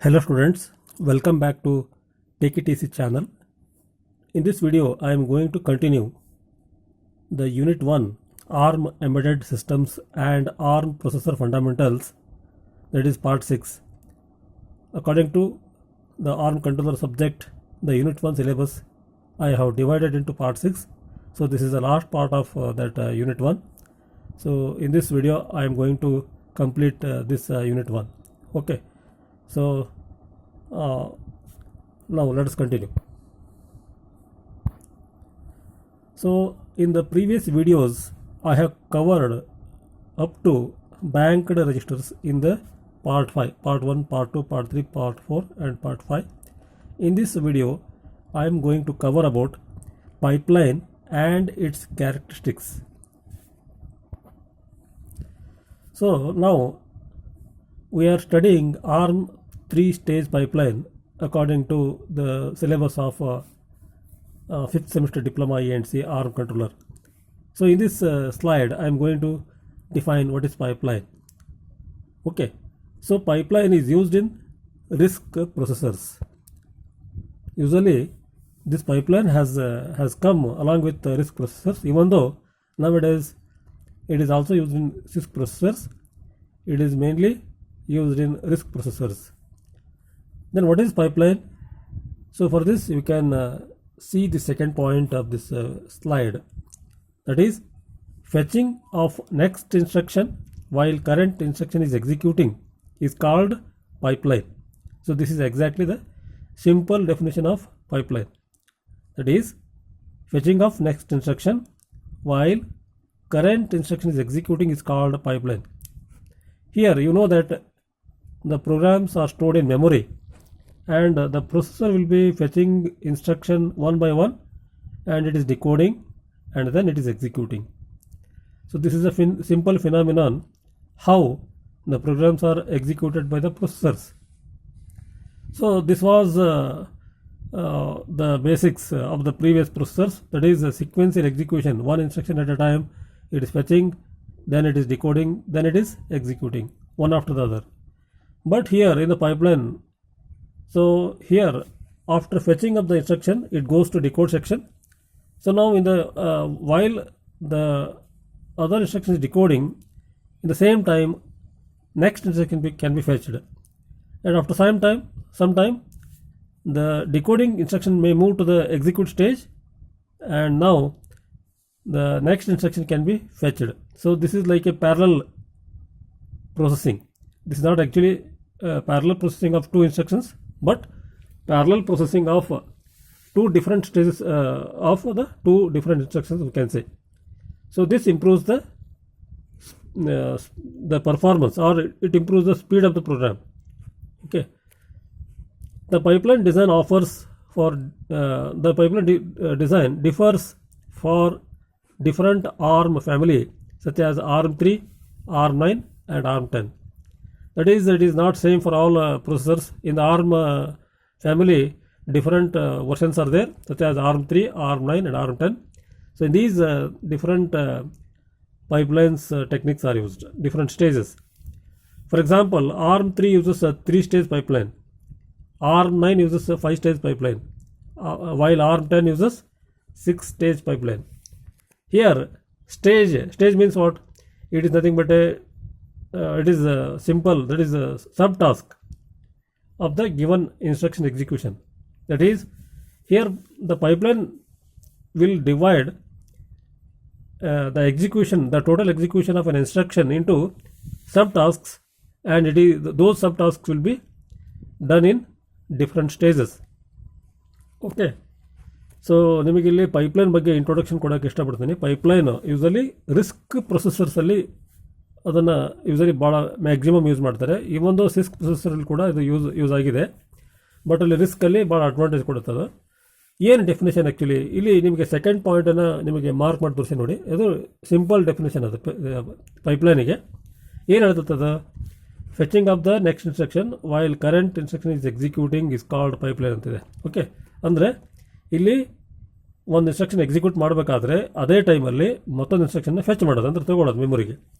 Hello students, welcome back to Take It Easy channel. In this video, I am going to continue the Unit 1 ARM Embedded Systems and ARM Processor Fundamentals, that is part 6. According to the ARM controller subject, the Unit 1 syllabus, I have divided into part 6. So this is the last part of that Unit 1. So in this video, I am going to complete this Unit 1. Okay. So now let us continue. So in the previous videos I have covered up to banked registers in the part 5, part 1, part 2, part 3, part 4 and part 5. In this video I am going to cover about pipeline and its characteristics. So now we are studying ARM 3-stage pipeline according to the syllabus of 5th semester diploma E&C ARM controller. So in this slide I am going to define what is pipeline. Okay, so pipeline is used in RISC processors. Usually this pipeline has come along with RISC processors, even though nowadays it is also used in CISC processors. It is mainly used in RISC processors. Then what is pipeline? So for this you can see the second point of this slide, that is fetching of next instruction while current instruction is executing is called pipeline. So this is exactly the simple definition of pipeline, that is fetching of next instruction while current instruction is executing is called pipeline. Here you know that the programs are stored in memory and the processor will be fetching instruction one by one and it is decoding and then it is executing. So this is a simple phenomenon how the programs are executed by the processors. So this was the basics of the previous processors, that is a sequential execution, one instruction at a time. It is fetching, then it is decoding, then it is executing one after the other. But here in the pipeline, so here after fetching of the instruction it goes to decode section. So now in the while the other instruction is decoding, in the same time next instruction can be fetched, and after some time the decoding instruction may move to the execute stage and now the next instruction can be fetched. So this is like a parallel processing. This is not actually parallel processing of two instructions, but parallel processing of two different stages of the two different instructions, we can say. So this improves the performance, or it improves the speed of the program. Okay. The pipeline design offers for the pipeline design differs for different ARM family such as ARM3, ARM9 and ARM10. That is, it is not same for all processors. In the ARM family, different versions are there, such as ARM3, ARM9 and ARM10. So in these different pipelines techniques are used, different stages. For example, ARM3 uses a 3-stage pipeline, ARM9 uses a 5-stage pipeline, while ARM10 uses 6-stage pipeline. Here stage means what? It is nothing but it is a simple, that is a subtask of the given instruction execution. That is, here the pipeline will divide the execution, the total execution of an instruction into subtasks, and those subtasks will be done in different stages. Okay. So ನಿಮಗೆ ಇಲ್ಲಿ pipeline ಬಗ್ಗೆ introduction ಕೊಡೋಕ್ಕೆ ಇಷ್ಟಪಡ್ತೀನಿ. Pipeline usually risk ಪ್ರೊಸೆಸರ್ಸಲ್ಲಿ ಅದನ್ನು usually ಭಾಳ maximum use ಮಾಡ್ತಾರೆ. ಈ ಒಂದು ಸಿಸ್ಕ್ ಪ್ರೊಸೆಸರಲ್ಲಿ ಕೂಡ ಇದು ಯೂಸ್ ಆಗಿದೆ, ಬಟ್ ಅಲ್ಲಿ ರಿಸ್ಕಲ್ಲಿ ಭಾಳ ಅಡ್ವಾಂಟೇಜ್ ಕೊಡುತ್ತದೆ. ಏನು ಡೆಫಿನೇಷನ್ ಆ್ಯಕ್ಚುಲಿ ಇಲ್ಲಿ ನಿಮಗೆ ಸೆಕೆಂಡ್ ಪಾಯಿಂಟನ್ನು ನಿಮಗೆ ಮಾರ್ಕ್ ಮಾಡಿ ತೋರಿಸಿ ನೋಡಿ. ಅದು ಸಿಂಪಲ್ ಡೆಫಿನೇಷನ್ ಅದು ಪೈಪ್ಲೈನಿಗೆ. ಏನು ಹೇಳ್ತದೆ? Fetching of the next instruction while current instruction is executing is called pipeline ಅಂತಿದೆ. ಓಕೆ, ಅಂದರೆ ಇಲ್ಲಿ ಒಂದು ಇನ್ಸ್ಟ್ರಕ್ಷನ್ ಎಕ್ಸಿಕ್ಯೂಟ್ ಮಾಡಬೇಕಾದ್ರೆ ಅದೇ ಟೈಮಲ್ಲಿ ಮತ್ತೊಂದು ಇನ್ಸ್ಟ್ರಕ್ಷನ್ನ ಫೆಚ್ ಮಾಡೋದು, ಅಂದರೆ ತೊಗೊಳ್ಳೋದು ಮೆಮೊರಿಗೆ.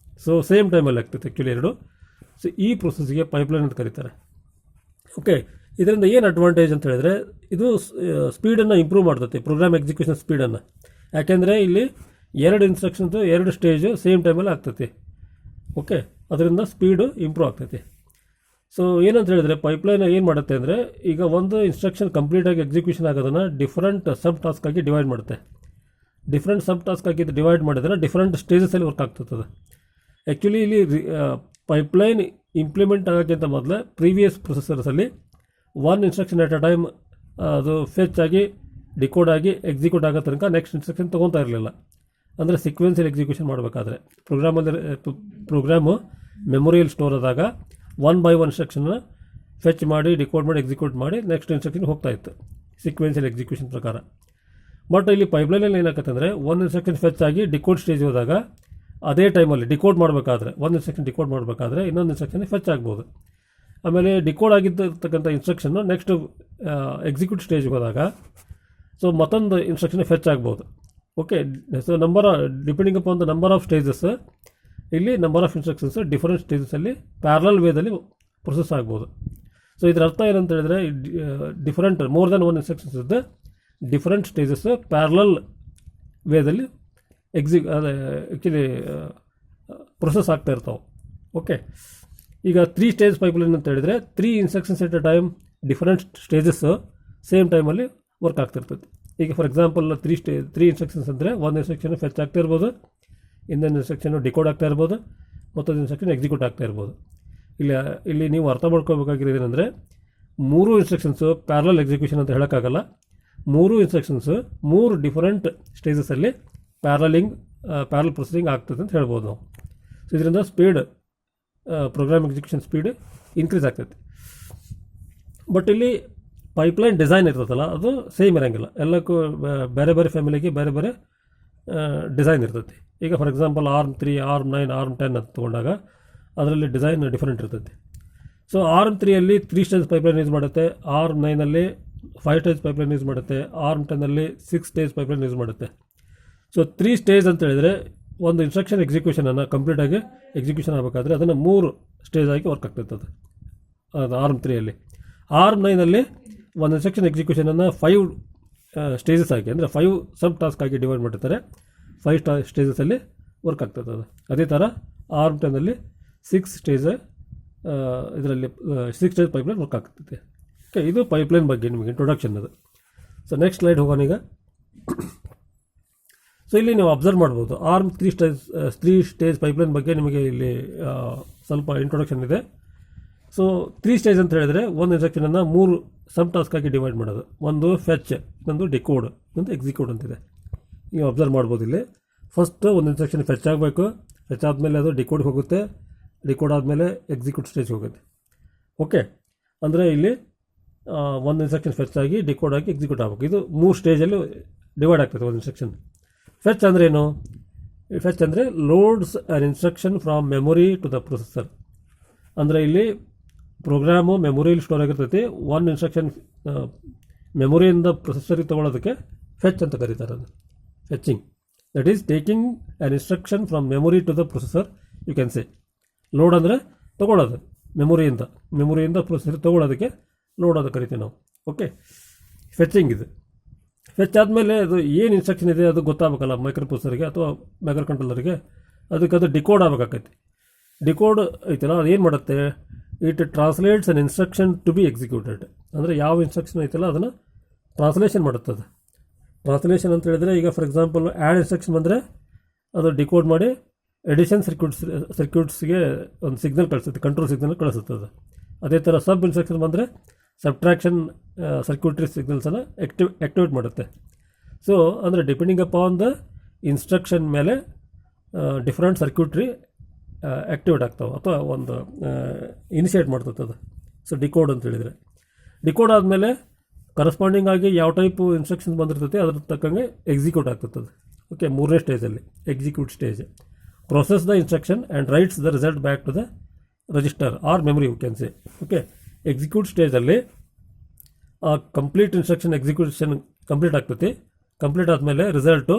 ಸೊ ಸೇಮ್ ಟೈಮಲ್ಲಿ ಆಗ್ತೈತೆ ಆ್ಯಕ್ಚುಲಿ ಎರಡು. ಸೊ ಈ ಪ್ರೊಸೆಸ್ಗೆ ಪೈಪ್ಲೈನ್ ಅಂತ ಕರೀತಾರೆ. ಓಕೆ, ಇದರಿಂದ ಏನು ಅಡ್ವಾಂಟೇಜ್ ಅಂತ ಹೇಳಿದ್ರೆ ಇದು ಸ್ಪೀಡನ್ನು ಇಂಪ್ರೂವ್ ಮಾಡ್ತೈತಿ, ಪ್ರೋಗ್ರಾಮ್ ಎಕ್ಸಿಕ್ಯೂಷನ್ ಸ್ಪೀಡನ್ನು. ಯಾಕೆಂದರೆ ಇಲ್ಲಿ 2 ಇನ್ಸ್ಟ್ರಕ್ಷನ್ಸು 2 ಸ್ಟೇಜು ಸೇಮ್ ಟೈಮಲ್ಲಿ ಆಗ್ತೈತಿ. ಓಕೆ, ಅದರಿಂದ ಸ್ಪೀಡು ಇಂಪ್ರೂವ್ ಆಗ್ತೈತಿ. ಸೊ ಏನಂತ ಹೇಳಿದ್ರೆ ಪೈಪ್ಲೈನ್ ಏನು ಮಾಡುತ್ತೆ ಅಂದರೆ, ಈಗ ಒಂದು ಇನ್ಸ್ಟ್ರಕ್ಷನ್ ಕಂಪ್ಲೀಟಾಗಿ ಎಕ್ಸಿಕ್ಯೂಷನ್ ಆಗೋದನ್ನು ಡಿಫ್ರೆಂಟ್ ಸಬ್ ಟಾಸ್ಕ್ ಆಗಿ ಡಿವೈಡ್ ಮಾಡುತ್ತೆ. ಡಿಫ್ರೆಂಟ್ ಸಬ್ ಟಾಸ್ಕ್ ಆಗಿ ಡಿವೈಡ್ ಮಾಡಿದ್ರೆ ಡಿಫ್ರೆಂಟ್ ಸ್ಟೇಜಸಲ್ಲಿ ವರ್ಕ್ ಆಗ್ತದೆ. ಆ್ಯಕ್ಚುಲಿ ಇಲ್ಲಿ ಪೈಪ್ಲೈನ್ ಇಂಪ್ಲಿಮೆಂಟ್ ಆಗೋಕ್ಕಿಂತ ಮೊದಲೇ ಪ್ರೀವಿಯಸ್ ಪ್ರೊಸೆಸರ್ಸಲ್ಲಿ 1 ಇನ್ಸ್ಟ್ರಕ್ಷನ್ ಎಟ್ ಅ ಟೈಮ್ ಅದು ಫೆಚ್ ಆಗಿ ಡಿಕೋಡ್ ಆಗಿ ಎಕ್ಸಿಕ್ಯೂಟ್ ಆಗೋ ತನಕ ನೆಕ್ಸ್ಟ್ ಇನ್ಸ್ಟ್ರಕ್ಷನ್ ತೊಗೊತಾ ಇರಲಿಲ್ಲ. ಅಂದರೆ ಸೀಕ್ವೆನ್ಸಲ್ಲಿ ಎಕ್ಸಿಕ್ಯೂಷನ್ ಮಾಡಬೇಕಾದ್ರೆ ಪ್ರೋಗ್ರಾಮು ಮೆಮೊರಿಯಲ್ಲಿ ಸ್ಟೋರ್ ಆದಾಗ 1 by 1 ಇನ್ಸ್ಟ್ರಕ್ಷನ್ನ ಫೆಚ್ ಮಾಡಿ ಡಿಕೋಡ್ ಮಾಡಿ ಎಕ್ಸಿಕ್ಯೂಟ್ ಮಾಡಿ ನೆಕ್ಸ್ಟ್ ಇನ್ಸ್ಟ್ರಕ್ಷನ್ ಹೋಗ್ತಾ ಇತ್ತು ಸೀಕ್ವೆನ್ಸಲ್ಲಿ ಎಕ್ಸಿಕ್ಯೂಷನ್ ಪ್ರಕಾರ. ಬಟ್ ಇಲ್ಲಿ ಪೈಪ್ಲೈನಲ್ಲಿ ಏನಾಗುತ್ತೆ ಅಂದರೆ 1 ಇನ್ಸ್ಟ್ರಕ್ಷನ್ ಫೆಚ್ ಆಗಿ ಡಿಕೋಡ್ ಸ್ಟೇಜ್ ಹೋದಾಗ ಅದೇ ಟೈಮಲ್ಲಿ ಡಿಕೋಡ್ ಮಾಡಬೇಕಾದ್ರೆ 1 ಇನ್ಸ್ಟ್ರಕ್ಷನ್ ಡಿಕೋಡ್ ಮಾಡಬೇಕಾದ್ರೆ ಇನ್ನೊಂದು ಇನ್ಸ್ಟ್ರಕ್ಷನ್ ಫೆಚ್ ಆಗ್ಬೋದು. ಆಮೇಲೆ ಡಿಕೋಡ್ ಆಗಿರ್ತಕ್ಕಂಥ ಇನ್ಸ್ಟ್ರಕ್ಷನ್ನು ನೆಕ್ಸ್ಟ್ ಎಕ್ಸಿಕ್ಯೂಟ್ ಸ್ಟೇಜ್ಗೆ ಹೋದಾಗ ಸೊ ಮತ್ತೊಂದು ಇನ್ಸ್ಟ್ರಕ್ಷನ್ ಫೆಚ್ ಆಗ್ಬೋದು. Okay, so depending upon the number of stages, ಇಲ್ಲಿ ನಂಬರ್ ಆಫ್ ಇನ್ಸ್ಟ್ರಕ್ಷನ್ಸ್ ಡಿಫರೆಂಟ್ ಸ್ಟೇಜಸಲ್ಲಿ ಪ್ಯಾರಲಲ್ ವೇದಲ್ಲಿ ಪ್ರೊಸೆಸ್ ಆಗ್ಬೋದು. ಸೊ ಇದರ ಅರ್ಥ ಏನಂತ ಹೇಳಿದ್ರೆ ಡಿಫರೆಂಟ್ ಮೋರ್ ದೆನ್ 1 ಇನ್ಸ್ಟ್ರಕ್ಷನ್ಸ್ ಇದ್ದ ಡಿಫರೆಂಟ್ ಸ್ಟೇಜಸ್ ಪ್ಯಾರಲಲ್ ವೇದಲ್ಲಿ ಆ್ಯಕ್ಚುಲಿ ಪ್ರೊಸೆಸ್ ಆಗ್ತಾ ಇರ್ತಾವೆ. ಓಕೆ, ಈಗ 3 ಸ್ಟೇಜ್ ಪೈಪ್ಲೈನ್ ಅಂತ ಹೇಳಿದರೆ 3 instructions at a time different stages same ಟೈಮಲ್ಲಿ ವರ್ಕ್ ಆಗ್ತಿರ್ತದೆ. ಈಗ ಫಾರ್ ಎಕ್ಸಾಂಪಲ್ 3 ಇನ್ಸ್ಟ್ರಕ್ಷನ್ಸ್ ಅಂದರೆ 1 ಇನ್ಸ್ಟ್ರಕ್ಷನ್ ಫೆಚ್ ಆಗ್ತಾ ಇರ್ಬೋದು, ಇನ್ನೊಂದು ಇನ್ಸ್ಟ್ರಕ್ಷನ್ ಡಿಕೋಡ್ ಆಗ್ತಾ ಇರ್ಬೋದು, ಮತ್ತೊಂದು ಇನ್ಸ್ಟ್ರಕ್ಷನ್ ಎಕ್ಸಿಕ್ಯೂಟ್ ಆಗ್ತಾ ಇರ್ಬೋದು. ಇಲ್ಲಿ ನೀವು ಅರ್ಥ ಮಾಡ್ಕೋಬೇಕಾಗಿರೋದು ಏನಂದರೆ 3 ಇನ್ಸ್ಟ್ರಕ್ಷನ್ಸು ಪ್ಯಾರಲಲ್ ಎಕ್ಸಿಕ್ಯೂಷನ್ ಅಂತ ಹೇಳೋಕ್ಕಾಗಲ್ಲ. 3 ಇನ್ಸ್ಟ್ರಕ್ಷನ್ಸು 3 ಡಿಫರೆಂಟ್ ಸ್ಟೇಜಸಲ್ಲಿ ಪ್ಯಾರಲ್ ಪ್ರೊಸೆಸಿಂಗ್ ಆಗ್ತದೆ ಅಂತ ಹೇಳ್ಬೋದು ನಾವು. ಸೊ ಇದರಿಂದ speed program execution speed increase ಆಗ್ತೈತೆ. ಬಟ್ ಇಲ್ಲಿ ಪೈಪ್ಲೈನ್ ಡಿಸೈನ್ ಇರ್ತದಲ್ಲ ಅದು ಸೇಮ್ ಇರೋಂಗಿಲ್ಲ. ಎಲ್ಲಕ್ಕೂ ಬೇರೆ ಬೇರೆ ಫ್ಯಾಮಿಲಿಗೆ ಬೇರೆ ಬೇರೆ ಡಿಸೈನ್ ಇರ್ತೈತಿ. ಈಗ for example ARM3, ARM9, ARM10 ಅಂತ ತೊಗೊಂಡಾಗ ಅದರಲ್ಲಿ ಡಿಸೈನ್ ಡಿಫರೆಂಟ್ ಇರ್ತೈತಿ. ಸೊ ARM3ಯಲ್ಲಿ 3 ಸ್ಟೇಜ್ ಪೈಪ್ಲೈನ್ ಯೂಸ್ ಮಾಡುತ್ತೆ, ARM9ನಲ್ಲಿ 5 ಸ್ಟೇಜ್ ಪೈಪ್ಲೈನ್ ಯೂಸ್ ಮಾಡುತ್ತೆ, ARM10ನಲ್ಲಿ 6 ಸ್ಟೇಜ್ ಪೈಪ್ಲೈನ್ ಯೂಸ್ ಮಾಡುತ್ತೆ. ಸೊ 3 ಸ್ಟೇಜ್ ಅಂತ ಹೇಳಿದರೆ ಒಂದು ಇನ್ಸ್ಟ್ರಕ್ಷನ್ ಎಕ್ಸಿಕ್ಯೂಷನನ್ನು ಕಂಪ್ಲೀಟಾಗಿ ಎಕ್ಸಿಕ್ಯೂಷನ್ ಆಗಬೇಕಾದ್ರೆ ಅದನ್ನು 3 ಸ್ಟೇಜ್ ಆಗಿ ವರ್ಕ್ ಆಗ್ತಿರ್ತದೆ ಅದು ARM3ಯಲ್ಲಿ. ARM9ನಲ್ಲಿ ಒಂದು ಇನ್ಸ್ಟ್ರಕ್ಷನ್ ಎಕ್ಸಿಕ್ಯೂಷನನ್ನು 5 ಸ್ಟೇಜಸ್ ಆಗಿ ಅಂದರೆ 5 ಸಬ್ ಟಾಸ್ಕ್ ಆಗಿ ಡಿವೈಡ್ ಮಾಡಿರ್ತಾರೆ, 5 ಸ್ಟೇಜಸಲ್ಲಿ ವರ್ಕ್ ಆಗ್ತದೆ. ಅದೇ ಥರ ARM10ನಲ್ಲಿ 6 ಸ್ಟೇಜ್ ಇದರಲ್ಲಿ 6 ಸ್ಟೇಜ್ ಪೈಪ್ಲೈನ್ ವರ್ಕ್ ಆಗ್ತೈತೆ. ಓಕೆ, ಇದು ಪೈಪ್ಲೈನ್ ಬಗ್ಗೆ ನಿಮಗೆ ಇಂಟ್ರೊಡಕ್ಷನ್ ಅದು. ಸೊ ನೆಕ್ಸ್ಟ್ ಸ್ಲೈಡ್ ಹೋಗೋಣ ಈಗ. ಸೊ ಇಲ್ಲಿ ನೀವು ಅಬ್ಸರ್ವ್ ಮಾಡ್ಬೋದು ARM 3 ಸ್ಟೇಜ್ ಪೈಪ್ಲೈನ್ ಬಗ್ಗೆ ನಿಮಗೆ ಇಲ್ಲಿ ಸ್ವಲ್ಪ ಇಂಟ್ರೊಡಕ್ಷನ್ ಇದೆ. ಸೊ 3 ಸ್ಟೇಜ್ ಅಂತ ಹೇಳಿದರೆ ಒಂದು ಇನ್ಸ್ಟ್ರಕ್ಷನನ್ನು 3 ಸಬ್ ಟಾಸ್ಕ್ ಆಗಿ ಡಿವೈಡ್ ಮಾಡೋದು. ಒಂದು ಫೆಚ್, ಇನ್ನೊಂದು ಡಿಕೋಡ್, ಇನ್ನೊಂದು ಎಕ್ಸಿಕ್ಯೂಟ್ ಅಂತಿದೆ. ನೀವು ಅಬ್ಸರ್ವ್ ಮಾಡ್ಬೋದು ಇಲ್ಲಿ ಫಸ್ಟ್ ಒಂದು ಇನ್ಸ್ಟ್ರಕ್ಷನ್ ಫೆಚ್ ಆಗಬೇಕು, ಫೆಚ್ ಆದಮೇಲೆ ಅದು ಡಿಕೋಡ್ ಹೋಗುತ್ತೆ, ಡಿಕೋಡ್ ಆದಮೇಲೆ ಎಕ್ಸಿಕ್ಯೂಟ್ ಸ್ಟೇಜ್ ಹೋಗುತ್ತೆ. ಓಕೆ, ಅಂದರೆ ಇಲ್ಲಿ ಒಂದು ಇನ್ಸ್ಟ್ರಕ್ಷನ್ ಫೆಚ್ ಆಗಿ ಡಿಕೋಡ್ ಆಗಿ ಎಕ್ಸಿಕ್ಯೂಟ್ ಆಗಬೇಕು. ಇದು 3 ಸ್ಟೇಜಲ್ಲಿ ಡಿವೈಡ್ ಆಗ್ತದೆ ಒಂದು ಇನ್ಸ್ಟ್ರಕ್ಷನ್. ಫೆಚ್ ಅಂದರೆ ಏನು? ಫೆಚ್ ಅಂದರೆ loads an instruction from memory to the processor. ಅಂದರೆ ಇಲ್ಲಿ ಪ್ರೋಗ್ರಾಮು ಮೆಮೊರಿಯಲ್ಲಿ ಸ್ಟೋರ್ ಆಗಿರ್ತೈತಿ, ಒಂದು ಇನ್ಸ್ಟ್ರಕ್ಷನ್ ಮೆಮೊರಿಯಿಂದ ಪ್ರೊಸೆಸರಿಗೆ ತೊಗೊಳೋದಕ್ಕೆ ಫೆಚ್ ಅಂತ ಕರೀತಾರೆ. ಅದು fetching, that is taking an instruction from memory to the processor you can say. Load ಅಂದರೆ ತೊಗೊಳ್ಳೋದು, ಮೆಮೊರಿಯಿಂದ ಪ್ರೊಸೆಸರ್ ತೊಗೊಳೋದಕ್ಕೆ ಲೋಡ್ ಅಂತ ಕರಿತೀವಿ ನಾವು. ಓಕೆ, ಫೆಚ್ಚಿಂಗ್ ಇದು. ಫೆಚ್ ಆದಮೇಲೆ ಅದು ಏನು ಇನ್ಸ್ಟ್ರಕ್ಷನ್ ಇದೆ ಅದು ಗೊತ್ತಾಗಬೇಕಲ್ಲ ಮೈಕ್ರೋ ಪ್ರೊಸೆಸರ್ಗೆ ಅಥವಾ ಮೈಕ್ರೋ ಕಂಟ್ರೋಲರ್ಗೆ, ಅದಕ್ಕೆ ಅದು ಡಿಕೋಡ್ ಆಗಬೇಕಾಗೈತಿ. ಡಿಕೋಡ್ ಐತಲ್ಲ ಅದು ಏನು ಮಾಡುತ್ತೆ, it translates an instruction to be executed. ಅಂದರೆ ಯಾವ ಇನ್ಸ್ಟ್ರಕ್ಷನ್ ಐತಲ್ಲ ಅದನ್ನು ಟ್ರಾನ್ಸ್ಲೇಷನ್ ಮಾಡುತ್ತದೆ. ಟ್ರಾನ್ಸ್ಲೇಷನ್ ಅಂತ ಹೇಳಿದ್ರೆ ಈಗ ಫಾರ್ ಎಕ್ಸಾಂಪಲ್ ಆ್ಯಡ್ ಇನ್ಸ್ಟ್ರಕ್ಷನ್ ಬಂದರೆ ಅದು ಡಿಕೋಡ್ ಮಾಡಿ ಎಡಿಷನ್ ಸರ್ಕ್ಯೂಟ್ಸ್ಗೆ ಒಂದು ಸಿಗ್ನಲ್ ಕಳಿಸುತ್ತೆ, ಕಂಟ್ರೋಲ್ ಸಿಗ್ನಲ್ ಕಳಿಸುತ್ತದೆ. ಅದೇ ಥರ ಸಬ್ ಇನ್ಸ್ಟ್ರಕ್ಷನ್ ಬಂದರೆ ಸಬ್ಟ್ರಾಕ್ಷನ್ ಸರ್ಕ್ಯೂಟ್ರಿ ಸಿಗ್ನಲ್ಸನ್ನು ಆ್ಯಕ್ಟಿವೇಟ್ ಮಾಡುತ್ತೆ. ಸೊ ಅಂದರೆ ಡಿಪೆಂಡಿಂಗ್ ಅಪಾನ್ ದ ಇನ್ಸ್ಟ್ರಕ್ಷನ್ ಮೇಲೆ ಡಿಫ್ರೆಂಟ್ ಸರ್ಕ್ಯೂಟ್ರಿ ಆ್ಯಕ್ಟಿವೇಟ್ ಆಗ್ತಾವೆ ಅಥವಾ ಒಂದು ಇನಿಷಿಯೇಟ್ ಮಾಡ್ತದೆ ಅದು. ಸೊ ಡಿಕೋಡ್ ಅಂತ ಹೇಳಿದರೆ ಡಿಕೋಡ್ ಆದಮೇಲೆ ಕರೆಸ್ಪಾಂಡಿಂಗ್ ಆಗಿ ಯಾವ ಟೈಪು ಇನ್ಸ್ಟ್ರಕ್ಷನ್ ಬಂದಿರ್ತೈತೆ ಅದ್ರ ತಕ್ಕಂಗೆ ಎಕ್ಸಿಕ್ಯೂಟ್ ಆಗ್ತದೆ. ಓಕೆ, 3ನೇ ಸ್ಟೇಜಲ್ಲಿ execute stage. Process the instruction and writes the result back to the register or memory you can say. Okay, execute ಸ್ಟೇಜಲ್ಲಿ ಕಂಪ್ಲೀಟ್ ಇನ್ಸ್ಟ್ರಕ್ಷನ್ ಎಕ್ಸಿಕ್ಯೂಷನ್ ಕಂಪ್ಲೀಟ್ ಆಗ್ತೈತಿ. ಕಂಪ್ಲೀಟ್ ಆದಮೇಲೆ ರಿಸಲ್ಟು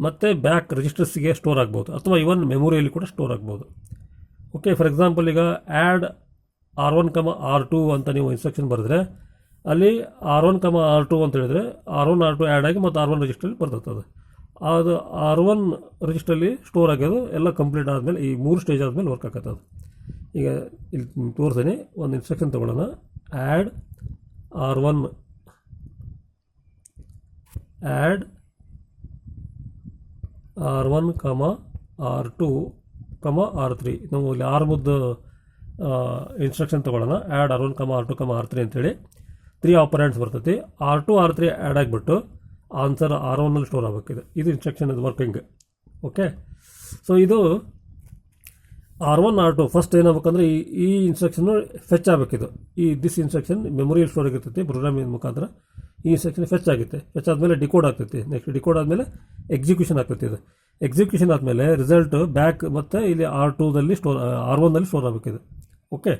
ಮತ್ತು ಬ್ಯಾಕ್ ರಿಜಿಸ್ಟರ್ಸ್ಗೆ ಸ್ಟೋರ್ ಆಗ್ಬೋದು ಅಥವಾ ಇವನ್ ಮೆಮೊರಿಯಲ್ಲಿ ಕೂಡ ಸ್ಟೋರ್ ಆಗ್ಬೋದು. ಓಕೆ, ಫಾರ್ ಎಕ್ಸಾಂಪಲ್ ಈಗ ಆ್ಯಡ್ R1, R2 ಅಂತ ನೀವು ಇನ್ಸ್ಟ್ರಕ್ಷನ್ ಬರೆದ್ರೆ ಅಲ್ಲಿ R1, R2 ಅಂತ ಹೇಳಿದ್ರೆ R1, R2 ಆ್ಯಡ್ ಆಗಿ ಮತ್ತು R1 ರಿಜಿಸ್ಟ್ರಲ್ಲಿ ಬರ್ತದೆ. ಅದು R1 ರಿಜಿಸ್ಟ್ರಲ್ಲಿ ಸ್ಟೋರ್ ಆಗೋದು ಎಲ್ಲ ಕಂಪ್ಲೀಟ್ ಆದಮೇಲೆ ಈ 3 ಸ್ಟೇಜ್ ಆದಮೇಲೆ ವರ್ಕ್ ಆಗತ್ತೆ ಅದು. ಈಗ ಇಲ್ಲಿ ತೋರಿಸ್ತೀನಿ, ಒಂದು ಇನ್ಸ್ಟ್ರಕ್ಷನ್ ತೊಗೊಳ್ಳೋಣ. Add R1 R1, R2, R3. ನಾವು ಇಲ್ಲಿ ಆರ್ಮದ್ದು ಇನ್ಸ್ಟ್ರಕ್ಷನ್ ತೊಗೊಳ್ಳೋಣ. ಆ್ಯಡ್ R1, R2, R3 ಅಂತೇಳಿ 3 ಆಪರೆಂಟ್ಸ್ ಬರ್ತೈತಿ. R2, R3 ಆ್ಯಡ್ ಆಗಿಬಿಟ್ಟು ಆನ್ಸರ್ R1ನಲ್ಲಿ ಸ್ಟೋರ್ ಆಗಬೇಕಿದೆ. ಇದು ಇನ್ಸ್ಟ್ರಕ್ಷನ್ ಇದು ವರ್ಕಿಂಗ್. ಓಕೆ, ಸೊ ಇದು R1, R2 ಫಸ್ಟ್ ಏನಾಗಬೇಕಂದ್ರೆ ಈ ಇನ್ಸ್ಟ್ರಕ್ಷನ್ನು ಫೆಚ್ ಆಗಬೇಕಿದು. ದಿಸ್ ಇನ್ಸ್ಟ್ರಕ್ಷನ್ ಮೆಮೊರಿಯಲ್ಲಿ ಸ್ಟೋರ್ ಆಗಿರ್ತೈತಿ ಪ್ರೋಗ್ರಾಮಿಂಗ್ ಮುಖಾಂತರ. ಈ ಇನ್ಸ್ಟ್ರಕ್ಷನ್ ಫೆಚ್ ಆಗುತ್ತೆ. ಫೆಚ್ ಆದಮೇಲೆ ಡಿಕೋಡ್ ಆಗ್ತೈತಿ. ನೆಕ್ಸ್ಟ್ ಡಿಕೋಡ್ ಆದಮೇಲೆ ಎಕ್ಸಿಕ್ಯೂಷನ್ ಆಗ್ತೈತಿ. ಇದು ಎಕ್ಸಿಕ್ಯೂಷನ್ ಆದಮೇಲೆ ರಿಸಲ್ಟ್ ಬ್ಯಾಕ್ ಮತ್ತು ಇಲ್ಲಿ R2ದಲ್ಲಿ R1ನಲ್ಲಿ ಸ್ಟೋರ್ ಆಗಬೇಕಿದೆ. ಓಕೆ,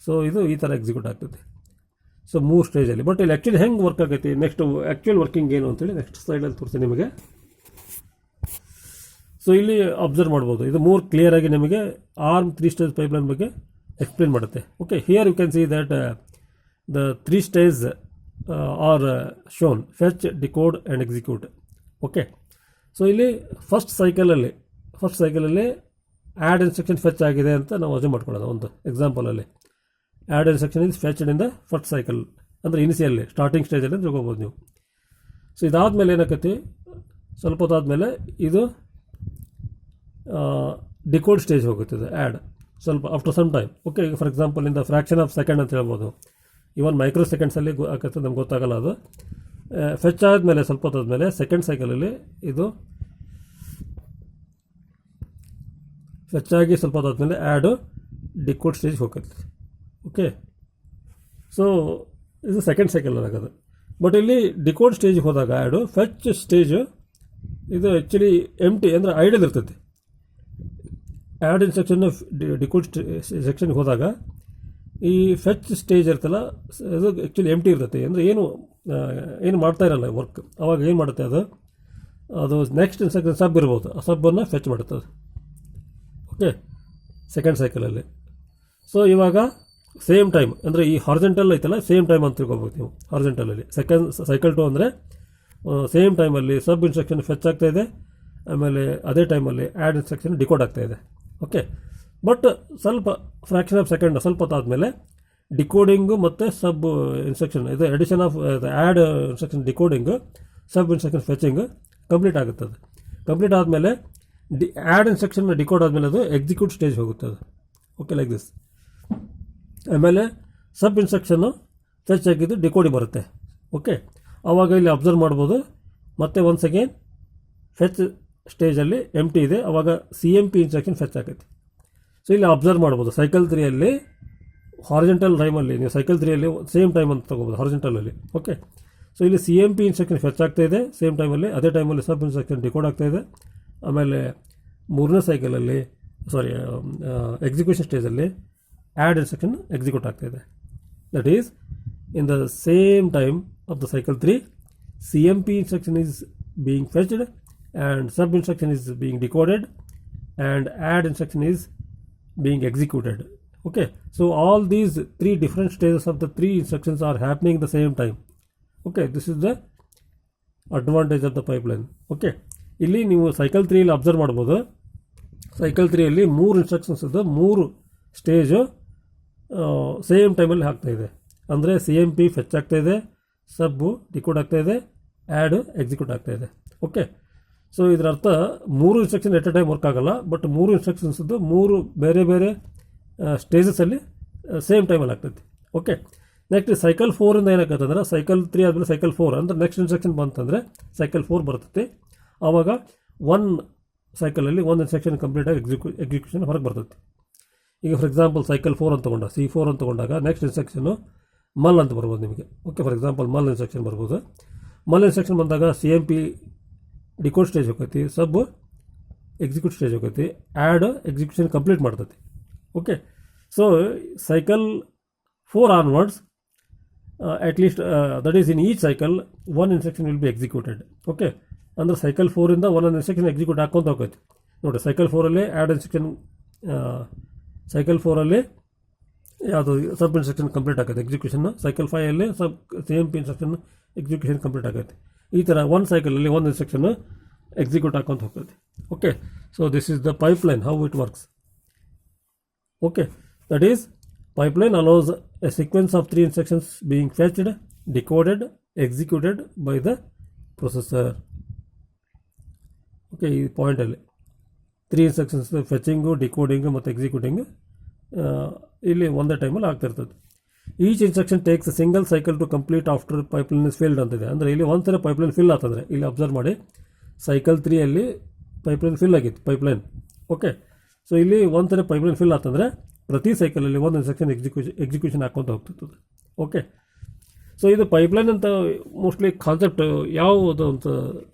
ಸೊ ಇದು ಈ ಥರ ಎಕ್ಸಿಕ್ಯೂಟ್ ಆಗ್ತೈತಿ. ಸೊ 3 ಸ್ಟೇಜಲ್ಲಿ. ಬಟ್ ಇಲ್ಲಿ ಆ್ಯಕ್ಚುಲಿ ಹೆಂಗೆ ವರ್ಕ್ ಆಗೈತಿ, ನೆಕ್ಸ್ಟ್ ಆ್ಯಕ್ಚುಯಲ್ ವರ್ಕಿಂಗ್ ಏನು ಅಂತೇಳಿ ನೆಕ್ಸ್ಟ್ ಸ್ಲೈಡಲ್ಲಿ ತೋರಿಸ್ತೀನಿ ನಿಮಗೆ. ಸೊ ಇಲ್ಲಿ ಅಬ್ಸರ್ವ್ ಮಾಡ್ಬೋದು, ಇದು ಮೋರ್ ಕ್ಲಿಯರ್ ಆಗಿ ನಿಮಗೆ ARM 3 ಸ್ಟೇಜ್ ಪೈಪ್ಲೈನ್ ಬಗ್ಗೆ ಎಕ್ಸ್ಪ್ಲೇನ್ ಮಾಡುತ್ತೆ. Okay, here you can see that the 3 stage are shown: fetch, decode and execute. Okay, so ಇಲ್ಲಿ ಫಸ್ಟ್ ಸೈಕಲಲ್ಲಿ ಆ್ಯಡ್ ಇನ್ಸ್ಟ್ರಕ್ಷನ್ ಫೆಚ್ ಆಗಿದೆ ಅಂತ ನಾವು ಅಸ್ಯೂಮ್ ಮಾಡ್ಕೊಳ್ಳೋಣ. ಒಂದು ಎಕ್ಸಾಂಪಲಲ್ಲಿ add instruction is fetched in the first cycle, ಅಂದರೆ ಇನಿಷಿಯಲ್ಲಿ ಸ್ಟಾರ್ಟಿಂಗ್ ಸ್ಟೇಜಲ್ಲಿ ಅಂತ ತಿಳ್ಕೊಬೋದು ನೀವು. ಸೊ ಇದಾದಮೇಲೆ ಏನಾಕೈತಿ, ಸ್ವಲ್ಪ ಹೊತ್ತಾದಮೇಲೆ ಇದು ಡಿಕೋಡ್ ಸ್ಟೇಜ್ ಹೋಗುತ್ತದೆ. ಆ್ಯಡ್ ಸ್ವಲ್ಪ ಆಫ್ಟರ್ ಸಮ್ ಟೈಮ್. ಓಕೆ, ಈಗ ಫಾರ್ ಎಕ್ಸಾಂಪಲ್ ಇಂದ ಫ್ರ್ಯಾಕ್ಷನ್ ಆಫ್ ಸೆಕೆಂಡ್ ಅಂತ ಹೇಳ್ಬೋದು. ಇವನ್ ಮೈಕ್ರೋ ಸೆಕೆಂಡ್ಸಲ್ಲಿ ಆಗುತ್ತೆ, ನಮ್ಗೆ ಗೊತ್ತಾಗಲ್ಲ ಅದು. ಫೆಚ್ ಆದಮೇಲೆ ಸ್ವಲ್ಪ ಹೊತ್ತಾದಮೇಲೆ ಸೆಕೆಂಡ್ ಸೈಕಲಲ್ಲಿ ಇದು ಫೆಚ್ ಆಗಿ ಸ್ವಲ್ಪ ಹೊತ್ತಾದಮೇಲೆ ಆ್ಯಡು ಡಿಕೋಡ್ ಸ್ಟೇಜ್ ಹೋಗುತ್ತೆ. ಓಕೆ, ಸೊ ಇದು ಸೆಕೆಂಡ್ ಸೈಕಲಲ್ಲಿ ಆಗೋದು. ಬಟ್ ಇಲ್ಲಿ ಡಿಕೋಡ್ ಸ್ಟೇಜಿಗೆ ಹೋದಾಗ ಆ್ಯಡು ಫೆಚ್ ಸ್ಟೇಜ್ ಇದು ಆ್ಯಕ್ಚುಲಿ ಎಂಟಿ ಅಂದರೆ ಐಡಲ್ ಇರ್ತೈತಿ. ಆ್ಯಡ್ ಇನ್ಸ್ಟ್ರಕ್ಷನ್ ಡಿಕೋಡ್ ಸೆಕ್ಷನ್ಗೆ ಹೋದಾಗ ಈ ಫೆಚ್ ಸ್ಟೇಜ್ ಇರ್ತಲ್ಲ, ಅದು ಆ್ಯಕ್ಚುಲಿ ಎಂಟಿ ಇರ್ತೈತಿ. ಅಂದರೆ ಏನು ಮಾಡ್ತಾ ಇರಲ್ಲ ವರ್ಕ್. ಅವಾಗ ಏನು ಮಾಡುತ್ತೆ ಅದು ನೆಕ್ಸ್ಟ್ ಇನ್ಸ್ಟ್ರಕ್ಷನ್ ಸಬ್ ಇರ್ಬೋದು, ಆ ಸಬ್ಬನ್ನು ಫೆಚ್ ಮಾಡುತ್ತೆ ಅದು. ಓಕೆ, ಸೆಕೆಂಡ್ ಸೈಕಲಲ್ಲಿ. ಸೊ ಇವಾಗ ಸೇಮ್ ಟೈಮ್ ಅಂದರೆ ಈ ಹಾರ್ಜೆಂಟಲ್ ಐತಲ್ಲ, ಸೇಮ್ ಟೈಮ್ ಅಂತ ತಿಳ್ಕೊಬೇಕು ನೀವು. ಹಾರ್ಜೆಂಟಲಲ್ಲಿ ಸೈಕಲ್ 2 ಅಂದರೆ ಸೇಮ್ ಟೈಮಲ್ಲಿ ಸಬ್ ಇನ್ಸ್ಟ್ರಕ್ಷನ್ ಫೆಚ್ ಆಗ್ತಾಯಿದೆ, ಆಮೇಲೆ ಅದೇ ಟೈಮಲ್ಲಿ ಆ್ಯಡ್ ಇನ್ಸ್ಟ್ರಕ್ಷನ್ ಡಿಕೋಡ್ ಆಗ್ತಾಯಿದೆ. ಓಕೆ, ಬಟ್ ಸ್ವಲ್ಪ ಫ್ರ್ಯಾಕ್ಷನ್ ಆಫ್ ಸೆಕೆಂಡ್ ಸ್ವಲ್ಪ ಹೊತ್ತಾದಮೇಲೆ ಡಿಕೋಡಿಂಗು ಮತ್ತು ಸಬ್ ಇನ್ಸ್ಟ್ರಕ್ಷನ್ ಇದು addition of add instruction decoding sub instruction fetching complete ಆಗುತ್ತೆ. ಅದು ಕಂಪ್ಲೀಟ್ ಆದಮೇಲೆ ಆ್ಯಡ್ ಇನ್ಸ್ಟ್ರಕ್ಷನ್ ಡಿಕೋಡ್ ಆದಮೇಲೆ ಅದು ಎಕ್ಸಿಕ್ಯೂಟ್ ಸ್ಟೇಜ್ ಹೋಗುತ್ತೆ ಅದು. Okay, like this. ಆಮೇಲೆ ಸಬ್ ಇನ್ಸ್ಟ್ರಕ್ಷನ್ನು ಫೆಚ್ ಆಗಿದ್ದು ಡಿಕೋಡಿಂಗ್ ಬರುತ್ತೆ. ಓಕೆ, ಆವಾಗ ಇಲ್ಲಿ ಅಬ್ಸರ್ವ್ ಮಾಡ್ಬೋದು ಮತ್ತೆ ಒನ್ಸ್ ಅಗೇನ್ ಫೆಚ್ ಸ್ಟೇಜಲ್ಲಿ ಎಂಟಿ ಇದೆ, ಆವಾಗ CMP ಇನ್ಸ್ಟ್ರಕ್ಷನ್ ಫೆಚ್ ಆಗೈತಿ. ಸೊ ಇಲ್ಲಿ ಅಬ್ಸರ್ವ್ ಮಾಡ್ಬೋದು ಸೈಕಲ್ 3ಯಲ್ಲಿ ಹಾರ್ಜೆಂಟಲ್ ಟೈಮಲ್ಲಿ ನೀವು ಸೈಕಲ್ 3ಯಲ್ಲಿ ಸೇಮ್ ಟೈಮ್ ಅಂತ ತೊಗೋಬೋದು ಹಾರ್ಜೆಂಟಲಲ್ಲಿ. ಓಕೆ, ಸೊ ಇಲ್ಲಿ CMP ಇನ್ಸ್ಟ್ರಕ್ಷನ್ ಫೆಚ್ ಆಗ್ತಾಯಿದೆ ಸೇಮ್ ಟೈಮಲ್ಲಿ, ಅದೇ ಟೈಮಲ್ಲಿ ಸಬ್ ಇನ್ಸ್ಟ್ರಕ್ಷನ್ ಡಿಕೋಡ್ ಆಗ್ತಾಯಿದೆ. ಆಮೇಲೆ 3ನೇ ಸೈಕಲಲ್ಲಿ ಎಕ್ಸಿಕ್ಯೂಷನ್ ಸ್ಟೇಜಲ್ಲಿ ಆ್ಯಡ್ ಇನ್ಸ್ಟ್ರಕ್ಷನ್ ಎಕ್ಸಿಕ್ಯೂಟ್ ಆಗ್ತಾಯಿದೆ. That is in the same time of the cycle 3 CMP instruction is being fetched and sub instruction is being decoded and add instruction is being executed. Okay, so all these 3 different stages of the 3 instructions are happening at the same time. Okay, this is the advantage of the pipeline. Okay, ಇಲ್ಲಿ ನೀವು cycle 3ಯಲ್ಲಿ observe ಮಾಡ್ಬೋದು, cycle 3ಯಲ್ಲಿ 3 instructions ಇದೆ, 3 stage same ಟೈಮಲ್ಲಿ ಆಗ್ತಾಯಿದೆ. ಅಂದರೆ CMP fetch ಆಗ್ತಾಯಿದೆ, ಸಬ್ಬು decode ಆಗ್ತಾಯಿದೆ, add execute ಆಗ್ತಾಯಿದೆ. ಓಕೆ, ಸೊ ಇದರ ಅರ್ಥ 3 instruction at a time work ಆಗಲ್ಲ, ಬಟ್ 3 ಇನ್ಸ್ಟ್ರಕ್ಷನ್ಸ್ದು 3 ಬೇರೆ ಬೇರೆ ಸ್ಟೇಜಸಲ್ಲಿ ಸೇಮ್ ಟೈಮಲ್ಲಿ ಆಗ್ತೈತಿ. ಓಕೆ, ನೆಕ್ಸ್ಟ್ ಸೈಕಲ್ 4ಇಂದ ಏನಾಗ್ತದೆ ಅಂದರೆ ಸೈಕಲ್ 3 ಆದಮೇಲೆ ಸೈಕಲ್ 4 ಅಂದರೆ ನೆಕ್ಸ್ಟ್ ಇನ್ಸ್ಟ್ರಕ್ಷನ್ ಬಂತಂದರೆ ಸೈಕಲ್ 4 ಬರ್ತೈತಿ. ಆವಾಗ 1 ಸೈಕಲಲ್ಲಿ 1 ಇನ್ಸ್ಟ್ರಕ್ಷನ್ ಕಂಪ್ಲೀಟಾಗಿ ಎಕ್ಸಿಕ್ಯೂಷನ್ ಹೊರಗೆ ಬರ್ತೈತಿ. ಈಗ ಫಾರ್ ಎಕ್ಸಾಂಪಲ್ ಸೈಕಲ್ 4 ಅಂತ ತೊಗೊಂಡ C4 ಅಂತ ತೊಗೊಂಡಾಗ ನೆಕ್ಸ್ಟ್ ಇನ್ಸ್ಟ್ರಕ್ಷನ್ನು ಮಲ್ ಅಂತ ಬರ್ಬೋದು ನಿಮಗೆ. Okay, for example mul instruction ಬರ್ಬೋದು. ಮಲ್ ಇನ್ಸ್ಟ್ರಕ್ಷನ್ ಬಂದಾಗ CMP ಡಿಕೋಡ್ ಸ್ಟೇಜ್ ಹೋಗೈತಿ, ಸಬ್ ಎಕ್ಸಿಕ್ಯೂಟ್ ಸ್ಟೇಜ್ ಹೋಗೈತಿ, ಆ್ಯಡ್ ಎಕ್ಸಿಕ್ಯೂಷನ್ ಕಂಪ್ಲೀಟ್ ಮಾಡ್ತೈತಿ. Okay, so cycle 4 onwards at least that is in each cycle 1 instruction will be executed. Okay, ಅಂದರೆ cycle 4ಇಂದ 1 instruction execute ಹಾಕ್ಕೊಂತ ಹೋಗೈತಿ. ನೋಡಿ, ಸೈಕಲ್ 4ಅಲ್ಲಿ ಆ್ಯಡ್ ಇನ್ಸ್ಟ್ರಕ್ಷನ್ ಸೈಕಲ್ 4ಅಲ್ಲಿ ಯಾವುದು ಸಬ್ ಇನ್ಸ್ಟ್ರಕ್ಷನ್ ಕಂಪ್ಲೀಟ್ ಆಗುತ್ತೆ ಎಕ್ಸಿಕ್ಯೂಷನ್. ಸೈಕಲ್ 5ಅಲ್ಲಿ ಸೇಮ್ ಇನ್ಸ್ಟ್ರಕ್ಷನ್ ಎಕ್ಸಿಕ್ಯೂಷನ್ ಕಂಪ್ಲೀಟ್ ಆಗುತ್ತೆ. ಈ ಥರ ಒಂದು ಸೈಕಲಲ್ಲಿ ಒಂದು ಇನ್ಸ್ಟ್ರಕ್ಷನ್ ಎಕ್ಸಿಕ್ಯೂಟ್ ಹಾಕೊಂತ ಹೋಗ್ತದೆ. Okay, so this is the pipeline, how it works. Okay, that is pipeline allows a sequence of 3 instructions being fetched, decoded, executed by the processor. Okay, ಈ ಪಾಯಿಂಟಲ್ಲಿ 3 instructions ಫೆಚಿಂಗು, ಡಿಕೋಡಿಂಗು ಮತ್ತು ಎಕ್ಸಿಕ್ಯೂಟಿಂಗು ಇಲ್ಲಿ ಒಂದೇ ಟೈಮಲ್ಲಿ ಆಗ್ತಿರ್ತದೆ. Each instruction takes a single cycle to complete after pipeline is filled ಅಂತಿದೆ. ಅಂದರೆ ಇಲ್ಲಿ ಒಂದ್ಸಲ ಪೈಪ್ಲೈನ್ ಫಿಲ್ ಆಗ್ತಂದರೆ ಇಲ್ಲಿ ಅಬ್ಸರ್ವ್ ಮಾಡಿ, ಸೈಕಲ್ 3ಅಲ್ಲಿ ಪೈಪ್ಲೈನ್ ಫಿಲ್ ಆಗಿತ್ತು ಪೈಪ್ಲೈನ್. ಓಕೆ, ಸೊ ಇಲ್ಲಿ ಒಂದ್ಸಲ ಪೈಪ್ಲೈನ್ ಫಿಲ್ ಆಗ್ತಂದರೆ ಪ್ರತಿ ಸೈಕಲಲ್ಲಿ ಒಂದು ಇನ್ಸ್ಟ್ರಕ್ಷನ್ ಎಕ್ಸಿಕ್ಯೂಷನ್ ಹಾಕ್ಕೊಂತ ಹೋಗ್ತಿರ್ತದೆ. ಓಕೆ, ಸೊ ಇದು ಪೈಪ್ಲೈನ್ ಅಂತ ಮೋಸ್ಟ್ಲಿ ಕಾನ್ಸೆಪ್ಟ್ ಯಾವುದು ಅಂತ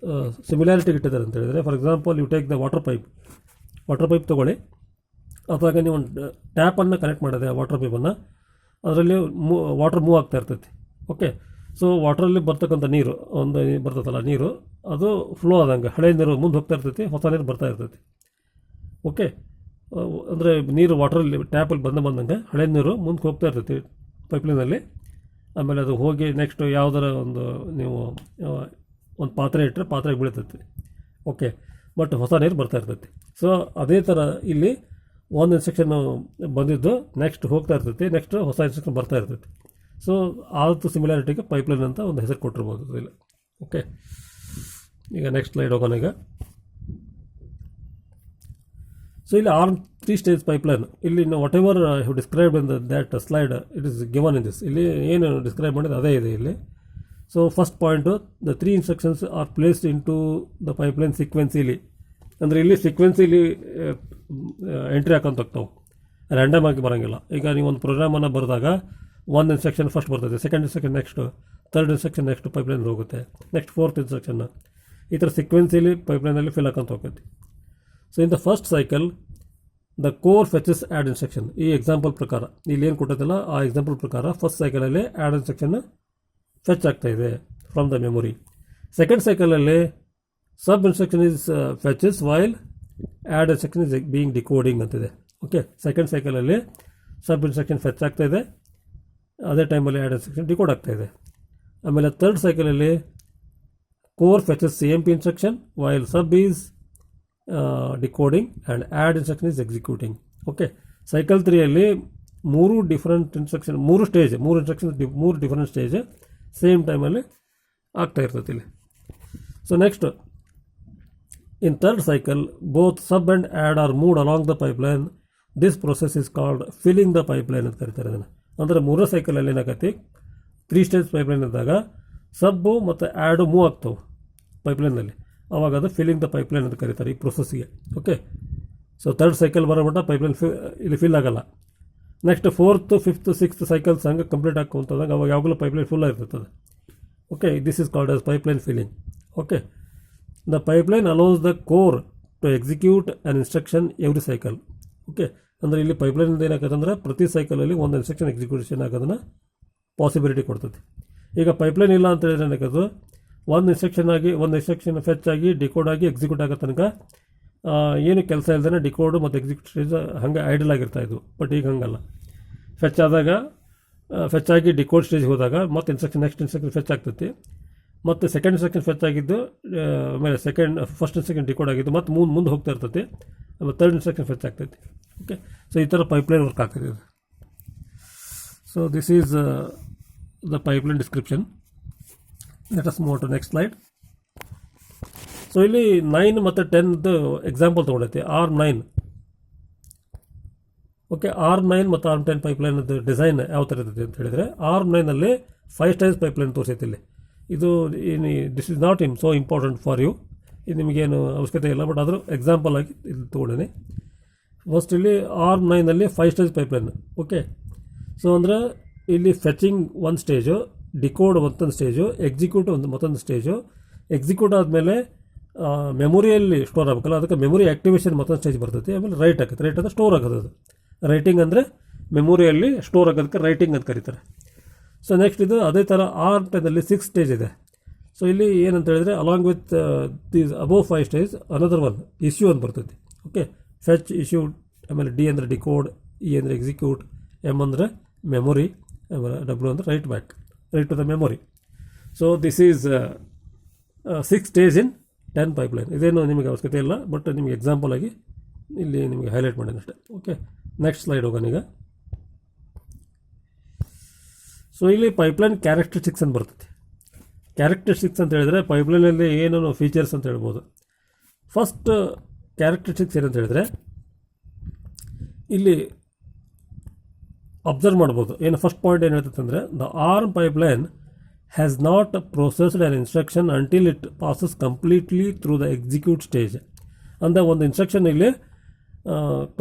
ಸಿಮಿಲಾರಿಟಿ ಇಟ್ಟಿದ್ದಾರೆ ಅಂತ ಹೇಳಿದರೆ, for example you take the water pipe ತೊಗೊಳ್ಳಿ, ಅಥವಾ ನೀವು ಒಂದು ಟ್ಯಾಪನ್ನು ಕನೆಕ್ಟ್ ಮಾಡಿದೆ ವಾಟರ್ ಪೈಪನ್ನು, ಅದರಲ್ಲಿ ವಾಟರ್ ಮೂವ್ ಆಗ್ತಾ ಇರ್ತೈತಿ. ಓಕೆ, ಸೊ ವಾಟ್ರಲ್ಲಿ ಬರ್ತಕ್ಕಂಥ ನೀರು ಒಂದು ಬರ್ತದಲ್ಲ ನೀರು, ಅದು ಫ್ಲೋ ಆದಂಗೆ ಹಳೆ ನೀರು ಮುಂದೆ ಹೋಗ್ತಾ ಇರ್ತೈತಿ, ಹೊಸ ನೀರು ಬರ್ತಾ ಇರ್ತೈತಿ. ಓಕೆ, ಅಂದರೆ ನೀರು ವಾಟ್ರಲ್ಲಿ ಟ್ಯಾಪಲ್ಲಿ ಬಂದಂಗೆ ಹಳೆ ನೀರು ಮುಂದೆ ಹೋಗ್ತಾ ಇರ್ತೈತಿ ಪೈಪ್ಲೈನಲ್ಲಿ. ಆಮೇಲೆ ಅದು ಹೋಗಿ ನೆಕ್ಸ್ಟ್ ಯಾವುದರ ಒಂದು ನೀವು ಒಂದು ಪಾತ್ರೆ ಇಟ್ಟರೆ ಪಾತ್ರೆಗೆ ಬೀಳ್ತೈತಿ. ಓಕೆ, ಬಟ್ ಹೊಸ ನೀರು ಬರ್ತಾ ಇರ್ತೈತಿ. ಸೊ ಅದೇ ಥರ ಇಲ್ಲಿ ಒಂದು ಇನ್ಸ್ಟ್ರಕ್ಷನ್ ಬಂದಿದ್ದು ನೆಕ್ಸ್ಟ್ ಹೋಗ್ತಾ ಇರ್ತೈತಿ, ನೆಕ್ಸ್ಟ್ ಹೊಸ ಇನ್ಸ್ಟ್ರಕ್ಷನ್ ಬರ್ತಾ ಇರ್ತೈತಿ. ಸೊ ಆದಷ್ಟು ಸಿಮಿಲಾರಿಟಿಗೆ ಪೈಪ್ಲೈನ್ ಅಂತ ಒಂದು ಹೆಸರು ಕೊಟ್ಟಿರ್ಬೋದು ಇಲ್ಲಿ. ಓಕೆ, ಈಗ ನೆಕ್ಸ್ಟ್ ಸ್ಲೈಡ್ ಹೋಗೋಣ. ಈಗ ಸೊ ಇಲ್ಲಿ ARM 3-stage ಪೈಪ್ಲೈನ್, ಇಲ್ಲಿ ನಾವು whatever have described in that slide it is given in this. ಇಲ್ಲಿ ಏನು ಡಿಸ್ಕ್ರೈಬ್ ಮಾಡಿದ್ದು ಅದೇ ಇದೆ ಇಲ್ಲಿ. So first point, the 3 instructions are placed into the pipeline sequentially. ಅಂದರೆ ಇಲ್ಲಿ ಸೀಕ್ವೆನ್ಸಿಲಿ ಎಂಟ್ರಿ ಹಾಕೊಂತ ಹೋಗ್ತಾವೆ, ರ್ಯಾಂಡಮ್ ಆಗಿ ಬರೋಂಗಿಲ್ಲ. ಈಗ ನೀವು ಒಂದು ಪ್ರೋಗ್ರಾಮನ್ನು ಬರೆದಾಗ ಒಂದು ಇನ್ಸ್ಟ್ರಕ್ಷನ್ ಫಸ್ಟ್ ಬರ್ತದೆ, second instruction next, third instruction next pipeline ಹೋಗುತ್ತೆ, ನೆಕ್ಸ್ಟ್ ಫೋರ್ತ್ ಇನ್ಸ್ಟ್ರಕ್ಷನ್, ಈ ಥರ ಸೀಕ್ವೆನ್ಸಿಲಿ ಪೈಪ್ಲೈನಲ್ಲಿ ಫಿಲ್ ಹಾಕೊಂತ ಹೋಗುತ್ತೆ. So in the first cycle the core fetches add instruction. ಈ ಎಕ್ಸಾಂಪಲ್ ಪ್ರಕಾರ ಇಲ್ಲಿ ಏನು ಕೊಟ್ಟಿದ್ದಲ್ಲ ಆ ಎಕ್ಸಾಂಪಲ್ ಪ್ರಕಾರ ಫಸ್ಟ್ ಸೈಕಲಲ್ಲಿ ಆ್ಯಡ್ ಇನ್ಸ್ಟ್ರಕ್ಷನ್ ಫೆಚ್ ಆಗ್ತಾಯಿದೆ ಫ್ರಮ್ ದ ಮೆಮೊರಿ. ಸೆಕೆಂಡ್ ಸೈಕಲಲ್ಲಿ sub instruction is fetches while add instruction is being decoding ಅಂತಿದೆ. ಓಕೆ, ಸೆಕೆಂಡ್ ಸೈಕಲಲ್ಲಿ ಸಬ್ ಇನ್ಸ್ಟ್ರಕ್ಷನ್ ಫೆಚ್ ಆಗ್ತಾಯಿದೆ, ಅದೇ ಟೈಮಲ್ಲಿ ಆ್ಯಡ್ ಇನ್ಸ್ಟ್ರಕ್ಷನ್ ಡಿಕೋಡ್ ಆಗ್ತಾಯಿದೆ. ಆಮೇಲೆ ಥರ್ಡ್ ಸೈಕಲಲ್ಲಿ core fetches CMP instruction while sub is decoding and add instruction is executing. Okay, cycle 3ಅಲ್ಲಿ 3 different instruction, 3 instruction 3 different stage same ಟೈಮಲ್ಲಿ ಆಗ್ತಾ ಇರ್ತೈತಿ ಇಲ್ಲಿ. So next in third cycle both sub and add are moved along the pipeline. This process is called filling the pipeline ಅಂತ ಕರೀತಾರೆ ಅದನ್ನು. ಅಂದರೆ 3ನೇ ಸೈಕಲಲ್ಲಿ ಏನಾಗತ್ತೆ, 3 ಸ್ಟೇಜ್ ಪೈಪ್ಲೈನ್ ಇದ್ದಾಗ ಸಬ್ಬು ಮತ್ತು ಆ್ಯಡು ಮೂವ್ ಆಗ್ತವೆ ಪೈಪ್ಲೈನಲ್ಲಿ, ಆವಾಗ ಅದು ಫಿಲ್ಲಿಂಗ್ ದ ಪೈಪ್ಲೈನ್ ಅಂತ ಕರೀತಾರೆ ಈ ಪ್ರೊಸೆಸ್ಗೆ. ಓಕೆ, ಸೊ ಥರ್ಡ್ ಸೈಕಲ್ ಬರೋ ಮಟ್ಟ ಪೈಪ್ಲೈನ್ ಇಲ್ಲಿ ಫಿಲ್ ಆಗಲ್ಲ. Next 4th, 5th, 6th cycles ಹಂಗೆ ಕಂಪ್ಲೀಟ್ ಹಾಕೊಂತಂದಾಗ ಅವಾಗ ಯಾವಾಗಲೂ ಪೈಪ್ಲೈನ್ ಫುಲ್ ಆಗಿರ್ತದೆ. Okay, this is called as pipeline filling. Okay, the pipeline allows the core to execute an instruction every cycle. Okay, ಅಂದರೆ ಇಲ್ಲಿ ಪೈಪ್ಲೈನಿಂದ ಏನಾಗತ್ತಂದ್ರೆ ಪ್ರತಿ ಸೈಕಲಲ್ಲಿ ಒಂದು ಇನ್ಸ್ಟ್ರಕ್ಷನ್ ಎಕ್ಸಿಕ್ಯೂಷನ್ ಆಗೋದನ್ನು ಪಾಸಿಬಿಲಿಟಿ ಕೊಡ್ತದೆ. ಈಗ ಪೈಪ್ಲೈನ್ ಇಲ್ಲ ಅಂತ ಹೇಳಿದ್ರೆ ಏನಾಗೋದು, ಒಂದು ಇನ್ಸ್ಟ್ರಕ್ಷನ್ ಫೆಚ್ ಆಗಿ ಡಿಕೋಡ್ ಆಗಿ ಎಕ್ಸಿಕ್ಯೂಟ್ ಆಗೋ ತನಕ ಏನು ಕೆಲಸ ಇಲ್ದೇ ಡಿಕೋಡು ಮತ್ತು ಎಕ್ಸಿಕ್ಯೂಟ್ ಸ್ಟೇಜ್ ಹಂಗೆ ಐಡಲ್ ಆಗಿರ್ತಾ ಇದ್ವು. ಬಟ್ ಈಗ ಹಂಗಲ್ಲ, ಫೆಚ್ ಆಗಿ ಡಿಕೋಡ್ ಸ್ಟೇಜ್ ಹೋದಾಗ ಮತ್ತು ನೆಕ್ಸ್ಟ್ ಇನ್ಸ್ಟ್ರಕ್ಷನ್ ಫೆಚ್ ಆಗ್ತೈತಿ, ಮತ್ತು ಸೆಕೆಂಡ್ ಇನ್ಸ್ಟ್ರಕ್ಷನ್ ಫೆಚ್ ಆಗಿದ್ದು ಆಮೇಲೆ ಫಸ್ಟ್ ಇನ್ಸ್ಟ್ರಕ್ಷನ್ ಡಿಕೋಡ್ ಆಗಿದ್ದು ಮತ್ತು ಮುಂದೆ ಹೋಗ್ತಾ ಇರ್ತೈತಿ, ಆಮೇಲೆ ಥರ್ಡ್ ಇನ್ಸ್ಟ್ರಕ್ಷನ್ ಫೆಚ್ ಆಗ್ತೈತಿ. ಓಕೆ, ಸೊ ಈ ಥರ ಪೈಪ್ಲೈನ್ ವರ್ಕ್ ಆಗ್ತದೆ. So this is the pipeline description. Let us move to next slide. So ಇಲ್ಲಿ 9 ಮತ್ತು 10 ಎಕ್ಸಾಂಪಲ್ ತೊಗೊಂಡೈತಿ. ARM 9. ಓಕೆ, ARM 9 ಮತ್ತು ARM 10 ಪೈಪ್ಲೈನದ್ದು ಡಿಸೈನ್ ಯಾವ ಥರ ಇರ್ತೈತೆ ಅಂತ ಹೇಳಿದರೆ, ARM 9ನಲ್ಲಿ 5 ಸ್ಟೇಜ್ ಪೈಪ್ಲೈನ್ ತೋರಿಸೈತಿ ಇಲ್ಲಿ. ಇದು this is not so important for you, ಇದು ನಿಮಗೇನು ಅವಶ್ಯಕತೆ ಇಲ್ಲ, ಬಟ್ ಆದರೂ ಎಕ್ಸಾಂಪಲ್ ಆಗಿ ಇಲ್ಲಿ ತೊಗೊಂಡೇನೆ. ಫಸ್ಟ್ ಇಲ್ಲಿ ARM 9ನಲ್ಲಿ 5 ಸ್ಟೇಜ್ ಪೈಪ್ಲೈನ್. ಓಕೆ, ಸೊ ಅಂದರೆ ಇಲ್ಲಿ ಫೆಚಿಂಗ್ ಒಂದು ಸ್ಟೇಜು, ಡಿಕೋಡ್ ಮತ್ತೊಂದು ಸ್ಟೇಜು, ಎಕ್ಸಿಕ್ಯೂಟ್ ಮತ್ತೊಂದು ಸ್ಟೇಜು. ಎಕ್ಸಿಕ್ಯೂಟ್ ಆದಮೇಲೆ ಮೆಮೊರಿಯಲ್ಲಿ ಸ್ಟೋರ್ ಆಗಬೇಕಲ್ಲ, ಅದಕ್ಕೆ ಮೆಮೊರಿ ಆ್ಯಕ್ಟಿವೇಷನ್ ಮತ್ತೊಂದು ಸ್ಟೇಜ್ ಬರ್ತೈತಿ. ಆಮೇಲೆ ರೈಟ್ ಆಗುತ್ತೆ, ರೈಟ್ ಅಂದರೆ ಸ್ಟೋರ್ ಆಗೋದು. ಅದು ರೈಟಿಂಗ್ ಅಂದರೆ ಮೆಮೊರಿಯಲ್ಲಿ ಸ್ಟೋರ್ ಆಗೋದಕ್ಕೆ ರೈಟಿಂಗ್ ಅಂತ ಕರೀತಾರೆ. ಸೊ ನೆಕ್ಸ್ಟ್ ಇದು ಅದೇ ಥರ ARM 10ನಲ್ಲಿ 6 ಸ್ಟೇಜ್ ಇದೆ. ಸೊ ಇಲ್ಲಿ ಏನಂತ ಹೇಳಿದರೆ, along with these above 5 stage another one issue ಅಂತ ಬರ್ತೈತಿ. ಓಕೆ, ಫೆಚ್, ಇಶ್ಯೂ, ಆಮೇಲೆ ಡಿ ಅಂದರೆ ಡಿಕೋಡ್, ಇ ಅಂದರೆ ಎಕ್ಸಿಕ್ಯೂಟ್, ಎಮ್ ಅಂದರೆ ಮೆಮೊರಿ, ಡಬ್ಲ್ಯೂ ಅಂದರೆ write back, write to the memory. So this is 6 stage in 10 pipeline. ಇದೇನು ನಿಮಗೆ ಅವಶ್ಯಕತೆ ಇಲ್ಲ, ಬಟ್ ನಿಮಗೆ ಎಕ್ಸಾಂಪಲ್ ಆಗಿ ಇಲ್ಲಿ ನಿಮಗೆ ಹೈಲೈಟ್ ಮಾಡಿ ಅಷ್ಟೇ. ಓಕೆ, ನೆಕ್ಸ್ಟ್ ಸ್ಲೈಡ್ ಹೋಗೋಣ ಈಗ. ಸೊ ಇಲ್ಲಿ ಪೈಪ್ಲೈನ್ ಕ್ಯಾರೆಕ್ಟರಿಸ್ಟಿಕ್ಸ್ ಅಂತ ಬರ್ತದೆ. ಕ್ಯಾರೆಕ್ಟರಿಸ್ಟಿಕ್ಸ್ ಅಂತ ಹೇಳಿದ್ರೆ ಪೈಪ್ಲೈನಲ್ಲಿ ಏನೇನು ಫೀಚರ್ಸ್ ಅಂತ ಹೇಳ್ಬೋದು. ಫಸ್ಟ್ ಕ್ಯಾರೆಕ್ಟರಿಸ್ಟಿಕ್ಸ್ ಏನಂತ ಹೇಳಿದ್ರೆ ಇಲ್ಲಿ ಅಬ್ಸರ್ವ್ ಮಾಡ್ಬೋದು. ಏನು ಫಸ್ಟ್ ಪಾಯಿಂಟ್ ಏನು ಹೇಳ್ತದೆ ಅಂದರೆ, the arm pipeline has not processed on instruction until it passes completely through the execute stage. ಅಂದರೆ ಒಂದು ಇನ್ಸ್ಟ್ರಕ್ಷನ್ ಇಲ್ಲಿ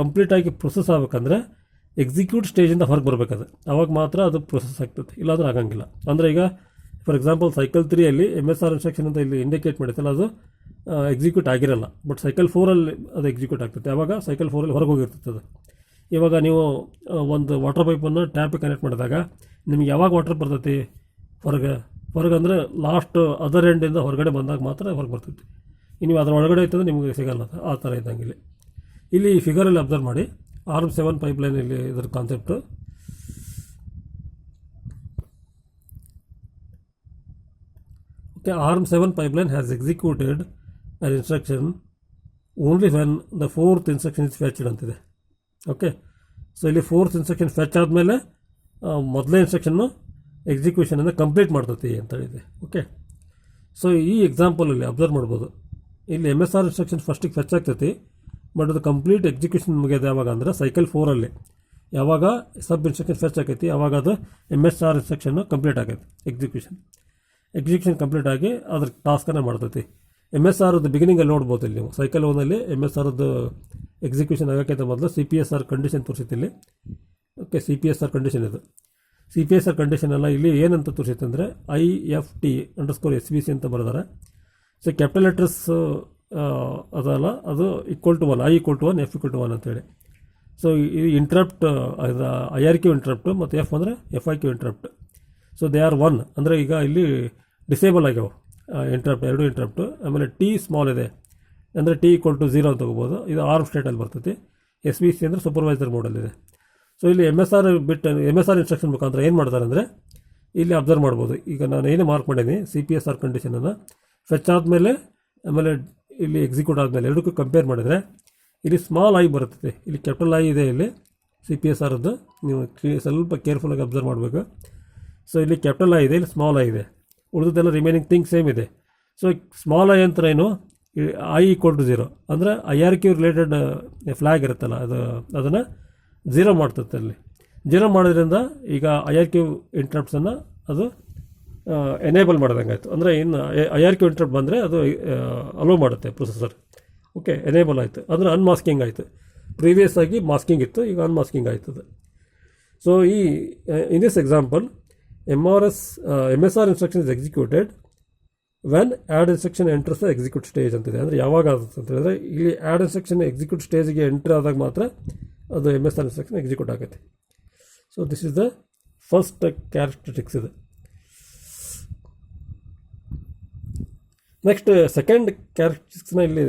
ಕಂಪ್ಲೀಟಾಗಿ ಪ್ರೊಸೆಸ್ ಆಗಬೇಕಂದ್ರೆ ಎಕ್ಸಿಕ್ಯೂಟ್ ಸ್ಟೇಜಿಂದ ಹೊರಗೆ ಬರಬೇಕದು, ಅವಾಗ ಮಾತ್ರ ಅದು ಪ್ರೊಸೆಸ್ ಆಗ್ತದೆ, ಇಲ್ಲಾಂದ್ರೆ ಆಗಂಗಿಲ್ಲ. ಅಂದರೆ ಈಗ ಫಾರ್ ಎಕ್ಸಾಂಪಲ್ ಸೈಕಲ್ 3ಅಲ್ಲಿ MSR ಇನ್ಸ್ಟ್ರಕ್ಷನ್ ಅಂತ ಇಲ್ಲಿ ಇಂಡಿಕೇಟ್ ಮಾಡಿತ್ತಲ್ಲ, ಅದು ಎಕ್ಸಿಕ್ಯೂಟ್ ಆಗಿರಲ್ಲ. ಬಟ್ ಸೈಕಲ್ 4ಅಲ್ಲಿ ಅದು ಎಕ್ಸಿಕ್ಯೂಟ್ ಆಗ್ತದೆ. ಆವಾಗ ಸೈಕಲ್ 4ಅಲ್ಲಿ ಹೊರಗೆ ಹೋಗಿರ್ತದೆ ಅದು. ಇವಾಗ ನೀವು ಒಂದು ವಾಟರ್ ಪೈಪನ್ನು ಟ್ಯಾಪಿಗೆ ಕನೆಕ್ಟ್ ಮಾಡಿದಾಗ ನಿಮ್ಗೆ ಯಾವಾಗ ವಾಟರ್ ಬರ್ತೈತಿ ಹೊರಗೆ ಅಂದರೆ ಲಾಸ್ಟ್ ಅದರ್ ಎಂಡಿಂದ ಹೊರಗಡೆ ಬಂದಾಗ ಮಾತ್ರ ಹೊರಗೆ ಬರ್ತೈತಿ. ನೀವು ಅದರ ಒಳಗಡೆ ಇತ್ತಂದ್ರೆ ನಿಮಗೆ ಸಿಗಲ್ಲ, ಆ ಥರ ಇದ್ದಂಗೆ ಇಲ್ಲಿ ಈ ಫಿಗರಲ್ಲಿ ಅಬ್ಸರ್ವ್ ಮಾಡಿ. ಆರ್ಮ್ 7 ಪೈಪ್ಲೈನ್ ಇಲ್ಲಿ ಇದರ concept. Okay, arm 7 pipeline has executed an instruction only when the 4th instruction is fetched ಅಂತಿದೆ. ಓಕೆ, ಸೊ ಇಲ್ಲಿ 4th ಇನ್ಸ್ಟ್ರಕ್ಷನ್ ಫೆಚ್ ಆದಮೇಲೆ ಮೊದಲನೇ ಇನ್ಸ್ಟ್ರಕ್ಷನ್ನು ಎಕ್ಸಿಕ್ಯೂಷನನ್ನು ಕಂಪ್ಲೀಟ್ ಮಾಡ್ತೈತಿ ಅಂತ ಹೇಳಿದೆ. ಓಕೆ, ಸೊ ಈ ಎಕ್ಸಾಂಪಲಲ್ಲಿ ಅಬ್ಸರ್ವ್ ಮಾಡ್ಬೋದು. ಇಲ್ಲಿ MSR ಇನ್ಸ್ಟ್ರಕ್ಷನ್ ಫಸ್ಟಿಗೆ ಫೆಚ್ ಆಗ್ತೈತಿ, ಬಟ್ ಅದು ಕಂಪ್ಲೀಟ್ ಎಕ್ಸಿಕ್ಯೂಷನ್ ಮುಗಿಯೋದು ಯಾವಾಗ ಅಂದರೆ ಸೈಕಲ್ 4ಅಲ್ಲಿ ಯಾವಾಗ ಸಬ್ ಇನ್ಸ್ಟ್ರಕ್ಷನ್ ಫೆಚ್ ಆಗೈತಿ ಆವಾಗ ಅದು MSR ಇನ್ಸ್ಟ್ರಕ್ಷನ್ನು ಕಂಪ್ಲೀಟ್ ಆಗೈತಿ. ಎಕ್ಸಿಕ್ಯೂಷನ್ ಕಂಪ್ಲೀಟ್ ಆಗಿ ಅದ್ರ ಟಾಸ್ಕನ್ನು ಮಾಡ್ತೈತಿ. MSRದು ಬಿಗಿನಿಂಗಲ್ಲಿ ನೋಡ್ಬೋದು ಇಲ್ಲಿ ನೀವು ಸೈಕಲ್ 1ಅಲ್ಲಿ MSRದು ಎಕ್ಸಿಕ್ಯೂಷನ್ ಆಗೋಕ್ಕಿಂತ ಮೊದಲು CPSR ಕಂಡೀಷನ್ ತೋರಿಸಿತ್ತು ಇಲ್ಲಿ. ಓಕೆ, CPSR ಕಂಡೀಷನ್ ಇದು. CPSR ಕಂಡೀಷನ್ ಎಲ್ಲ ಇಲ್ಲಿ ಏನಂತ ತೋರಿಸಿತ್ತು ಅಂದರೆ IFT_SVC ಅಂತ ಬರೆದಾರೆ. ಸೊ ಕ್ಯಾಪಿಟಲ್ ಲೆಟರ್ಸ್ ಅದಲ್ಲ, ಅದು =1, I=1, F=1 ಅಂತೇಳಿ. ಸೊ ಇದು ಇಂಟ್ರಪ್ಟ್, IRQ ಇಂಟ್ರಪ್ಟು ಮತ್ತು F ಅಂದರೆ FIQ interrupt. So they are 1 ಅಂದರೆ ಈಗ ಇಲ್ಲಿ ಡಿಸೇಬಲ್ ಆಗ್ಯಾವ ಇಂಟ್ರಪ್ಟ್, 2 ಇಂಟ್ರಪ್ಟು. ಆಮೇಲೆ T ಸ್ಮಾಲ್ ಇದೆ ಅಂದರೆ T=0 ಅಂತ ತಗೋಬೋದು. ಇದು ಆರ್ಮ್ ಸ್ಟೇಟಲ್ಲಿ ಬರ್ತೈತಿ. SVC ಅಂದರೆ ಸೂಪರ್ವೈಸರ್ ಮೋಡಲ್ಲಿದೆ. ಸೊ ಇಲ್ಲಿ MSR ಇನ್ಸ್ಟ್ರಕ್ಷನ್ ಮುಖಾಂತರ ಏನು ಮಾಡ್ತಾರೆ ಅಂದರೆ ಇಲ್ಲಿ ಅಬ್ಸರ್ವ್ ಮಾಡ್ಬೋದು. ಈಗ ನಾನು ಏನೇ ಮಾರ್ಕ್ ಮಾಡೀನಿ CPSR ಕಂಡೀಷನನ್ನು ಫೆಚ್ ಆದಮೇಲೆ ಆಮೇಲೆ ಇಲ್ಲಿ ಎಕ್ಸಿಕ್ಯೂಟ್ ಆದಮೇಲೆ ಎರಡಕ್ಕೂ ಕಂಪೇರ್ ಮಾಡಿದರೆ ಇಲ್ಲಿ ಸ್ಮಾಲ್ I ಬರ್ತದೆ, ಇಲ್ಲಿ ಕ್ಯಾಪಿಟಲ್ I ಇದೆ ಇಲ್ಲಿ CPSRದ್ದು. ನೀವು ಸ್ವಲ್ಪ ಕೇರ್ಫುಲ್ಲಾಗಿ ಅಬ್ಸರ್ವ್ ಮಾಡಬೇಕು. ಸೊ ಇಲ್ಲಿ ಕ್ಯಾಪಿಟಲ್ I ಇದೆ, ಇಲ್ಲಿ ಸ್ಮಾಲ್ I ಇದೆ, ಉಳಿದೆಲ್ಲ ರಿಮೈನಿಂಗ್ ಥಿಂಗ್ ಸೇಮ್ ಇದೆ. ಸೊ ಸ್ಮಾಲ್ I ಅಂತ ಏನು I=0 ಅಂದರೆ IRQ ರಿಲೇಟೆಡ್ ಫ್ಲ್ಯಾಗ್ ಇರುತ್ತಲ್ಲ ಅದನ್ನು 0 ಮಾಡ್ತದೆ. ಅಲ್ಲಿ 0 ಮಾಡೋದ್ರಿಂದ ಈಗ IRQ ಇಂಟ್ರಪ್ಟ್ಸನ್ನು ಅದು ಎನೇಬಲ್ ಮಾಡ್ದಂಗೆ ಆಯಿತು. ಅಂದರೆ ಇನ್ನು IRQ ಇಂಟ್ರಪ್ಟ್ ಬಂದರೆ ಅದು ಅಲೋ ಮಾಡುತ್ತೆ ಪ್ರೊಸೆಸರ್. ಓಕೆ, ಎನೇಬಲ್ ಆಯಿತು ಅಂದರೆ ಅನ್ಮಾಸ್ಕಿಂಗ್ ಆಯಿತು. ಪ್ರೀವಿಯಸ್ ಆಗಿ ಮಾಸ್ಕಿಂಗ್ ಇತ್ತು, ಈಗ ಅನ್ಮಾಸ್ಕಿಂಗ್ ಆಯ್ತದೆ. So in this example MSR instruction is executed when add instruction enters the execute stage ಅಂತಿದೆ. ಅಂದರೆ ಯಾವಾಗ ಆಗುತ್ತೆ ಅಂತ ಹೇಳಿದ್ರೆ ಇಲ್ಲಿ ಆ್ಯಡ್ ಇನ್ಸ್ಟ್ರಕ್ಷನ್ ಎಕ್ಸಿಕ್ಯೂಟ್ ಸ್ಟೇಜಿಗೆ ಎಂಟ್ರ್ ಆದಾಗ ಮಾತ್ರ ಅದು MSR ಇನ್ಸ್ಟ್ರಕ್ಷನ್ ಎಕ್ಸಿಕ್ಯೂಟ್ ಆಗುತ್ತೆ. So this is the first characteristics ಇದೆ. ನೆಕ್ಸ್ಟ್ ಸೆಕೆಂಡ್ ಕ್ಯಾರೆಕ್ಟರಿಸ್ಟಿಕ್ಸ್ನ ಇಲ್ಲಿ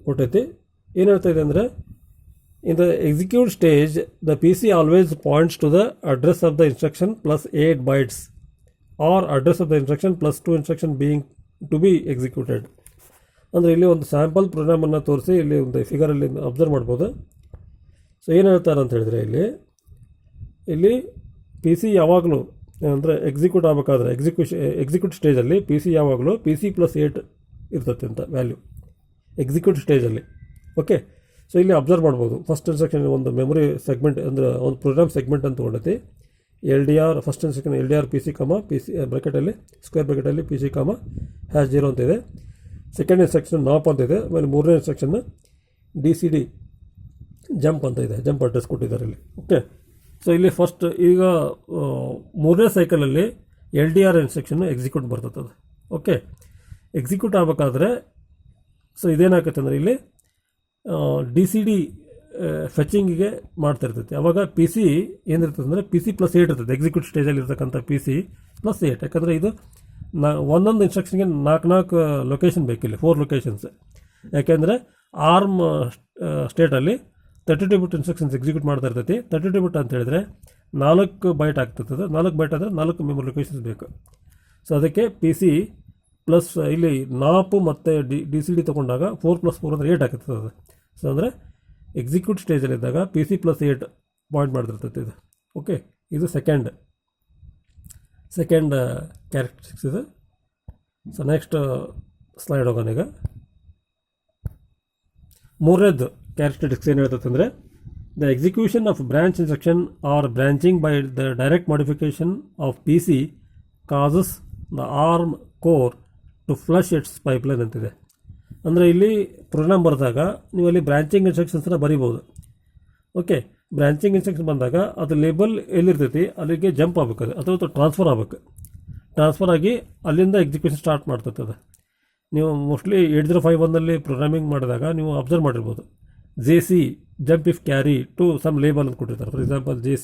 ಕೊಟ್ಟೈತಿ. ಏನು ಹೇಳ್ತಾ ಇದೆ ಅಂದರೆ, in the execute stage the PC always points to the address of the instruction plus 8 bytes or address of the instruction plus 2 instruction being to be executed. ಅಂದರೆ ಇಲ್ಲಿ ಒಂದು ಸ್ಯಾಂಪಲ್ ಪ್ರೋಗ್ರಾಮನ್ನು ತೋರಿಸಿ ಇಲ್ಲಿ ಒಂದು ಫಿಗರಲ್ಲಿ ಅಬ್ಸರ್ವ್ ಮಾಡ್ಬೋದು. ಸೊ ಏನು ಹೇಳ್ತಾರೆ ಅಂತ ಹೇಳಿದರೆ ಇಲ್ಲಿ PC ಯಾವಾಗಲೂ ಅಂದರೆ ಎಕ್ಸಿಕ್ಯೂಟ್ ಆಗಬೇಕಾದ್ರೆ ಎಕ್ಸಿಕ್ಯೂಟ್ ಸ್ಟೇಜಲ್ಲಿ PC ಯಾವಾಗಲೂ PC +8 ಇರ್ತೈತೆ ಅಂತ ವ್ಯಾಲ್ಯೂ ಎಕ್ಸಿಕ್ಯೂಟ್ ಸ್ಟೇಜಲ್ಲಿ. ಓಕೆ, ಸೊ ಇಲ್ಲಿ ಅಬ್ಸರ್ವ್ ಮಾಡ್ಬೋದು. ಫಸ್ಟ್ ಇನ್ಸ್ಟ್ರಕ್ಷನ್ ಒಂದು ಮೆಮೊರಿ ಸೆಗ್ಮೆಂಟ್ ಅಂದರೆ ಒಂದು ಪ್ರೋಗ್ರಾಮ್ ಸೆಗ್ಮೆಂಟ್ ಅಂತ ತೊಗೊಂಡೈತಿ. LDR first instruction LDR PC, ಬ್ರ್ಯಾಕೆಟಲ್ಲಿ ಸ್ಕ್ವೇರ್ ಬ್ರ್ಯಾಕೆಟಲ್ಲಿ PC, #0 ಅಂತ ಇದೆ. ಸೆಕೆಂಡ್ ಇನ್ಸ್ಟ್ರಕ್ಷನ್ ನಾಪ್ ಅಂತ ಇದೆ. ಆಮೇಲೆ ಮೂರನೇ ಇನ್ಸ್ಟ್ರಕ್ಷನ್ DCD ಜಂಪ್ ಅಂತ ಇದೆ, ಜಂಪ್ ಅಡ್ರೆಸ್ ಕೊಟ್ಟಿದ್ದಾರೆ ಇಲ್ಲಿ. ಓಕೆ, ಸೊ ಇಲ್ಲಿ ಫಸ್ಟ್ ಈಗ ಮೂರನೇ ಸೈಕಲಲ್ಲಿ LDR ಇನ್ಸ್ಟ್ರಕ್ಷನ್ ಎಕ್ಸಿಕ್ಯೂಟ್ ಬರ್ತದೆ. ಓಕೆ, ಎಕ್ಸಿಕ್ಯೂಟ್ ಆಗಬೇಕಾದ್ರೆ ಸೊ ಇದೇನಾಗುತ್ತೆ ಅಂದರೆ ಇಲ್ಲಿ DCD ಫೆಚಿಂಗಿಗೆ ಮಾಡ್ತಾ ಇರ್ತೈತೆ. ಆವಾಗ PC ಏನಿರ್ತದೆ ಅಂದರೆ PC +8 ಇರ್ತದೆ. ಎಕ್ಸಿಕ್ಯೂಟ್ ಸ್ಟೇಜಲ್ಲಿ ಇರ್ತಕ್ಕಂಥ PC +8, ಯಾಕಂದರೆ ಇದು ಒಂದೊಂದು ಇನ್ಸ್ಟ್ರಕ್ಷನ್ಗೆ 4 ಲೊಕೇಶನ್ ಬೇಕಿಲ್ಲ, 4 ಲೊಕೇಶನ್ಸ್. ಯಾಕೆಂದರೆ ಆರ್ಮ್ ಸ್ಟೇಟಲ್ಲಿ 32 ಬಿಟ್ ಇನ್ಸ್ಟ್ರಕ್ಷನ್ಸ್ ಎಕ್ಸಿಕ್ಯೂಟ್ ಮಾಡ್ತಾ ಇರ್ತೈತಿ. 32 ಬಿಟ್ ಅಂತ ಹೇಳಿದ್ರೆ 4 ಬೈಟ್ ಆಗ್ತದೆ. 4 ಬೈಟ್ ಅಂದರೆ 4 ಮೆಮೊರಿ ಲೊಕೇಶನ್ಸ್ ಬೇಕು. ಸೊ ಅದಕ್ಕೆ ಪಿ ಸಿ ಪ್ಲಸ್ ಇಲ್ಲಿ ನಾಪು ಮತ್ತು ಡಿ ಸಿ ಡಿ ತೊಗೊಂಡಾಗ 4+4 ಅಂದರೆ 8 ಆಗ್ತದೆ ಅದು. ಸೊ ಅಂದರೆ ಎಕ್ಸಿಕ್ಯೂಟ್ ಸ್ಟೇಜಲ್ಲಿದ್ದಾಗ ಪಿ ಸಿ ಪ್ಲಸ್ 8 ಪಾಯಿಂಟ್ ಮಾಡಿರ್ತೈತೆ ಇದು. ಓಕೆ, ಇದು ಸೆಕೆಂಡ್ ಕ್ಯಾರೆಕ್ಟರಿಸ್ಟಿಕ್ಸ್ ಇದು. ಸೊ ನೆಕ್ಸ್ಟ್ ಸ್ಲೈಡ್ ಹೋಗೋಣ. ಈಗ ಮೂರನೇದು ಕ್ಯಾರೆಕ್ಟರಿಸ್ಟಿಕ್ಸ್ ಏನು ಹೇಳ್ತೈತೆ ಅಂದರೆ the execution of branch instruction or branching by the direct modification of P C causes the ARM core to flush its pipeline ಅಂತಿದೆ. ಅಂದರೆ ಇಲ್ಲಿ ಪ್ರೋಗ್ರಾಮ್ ಬರೆದಾಗ ನೀವು ಅಲ್ಲಿ ಬ್ರಾಂಚಿಂಗ್ ಇನ್ಸ್ಟ್ರಕ್ಷನ್ಸ್ನ ಬರಿಬೋದು. ಓಕೆ, ಬ್ರಾಂಚಿಂಗ್ ಇನ್ಸ್ಟ್ರಕ್ಷನ್ ಬಂದಾಗ ಅದು ಲೇಬಲ್ ಎಲ್ಲಿರ್ತೈತಿ ಅಲ್ಲಿಗೆ ಜಂಪ್ ಆಗಬೇಕು, ಅದು ಅಥವಾ ಟ್ರಾನ್ಸ್ಫರ್ ಆಗಬೇಕು. ಟ್ರಾನ್ಸ್ಫರ್ ಆಗಿ ಅಲ್ಲಿಂದ ಎಕ್ಸಿಕ್ಯೂಷನ್ ಸ್ಟಾರ್ಟ್ ಮಾಡ್ತೈತೆ ಅದು. ನೀವು ಮೋಸ್ಟ್ಲಿ 8051ನಲ್ಲಿ ಪ್ರೋಗ್ರಾಮಿಂಗ್ ಮಾಡಿದಾಗ ನೀವು ಅಬ್ಸರ್ವ್ ಮಾಡಿರ್ಬೋದು, J C jump if carry to some label ಅಂತ ಕೊಟ್ಟಿರ್ತಾರೆ. ಫಾರ್ ಎಕ್ಸಾಂಪಲ್ ಜೆ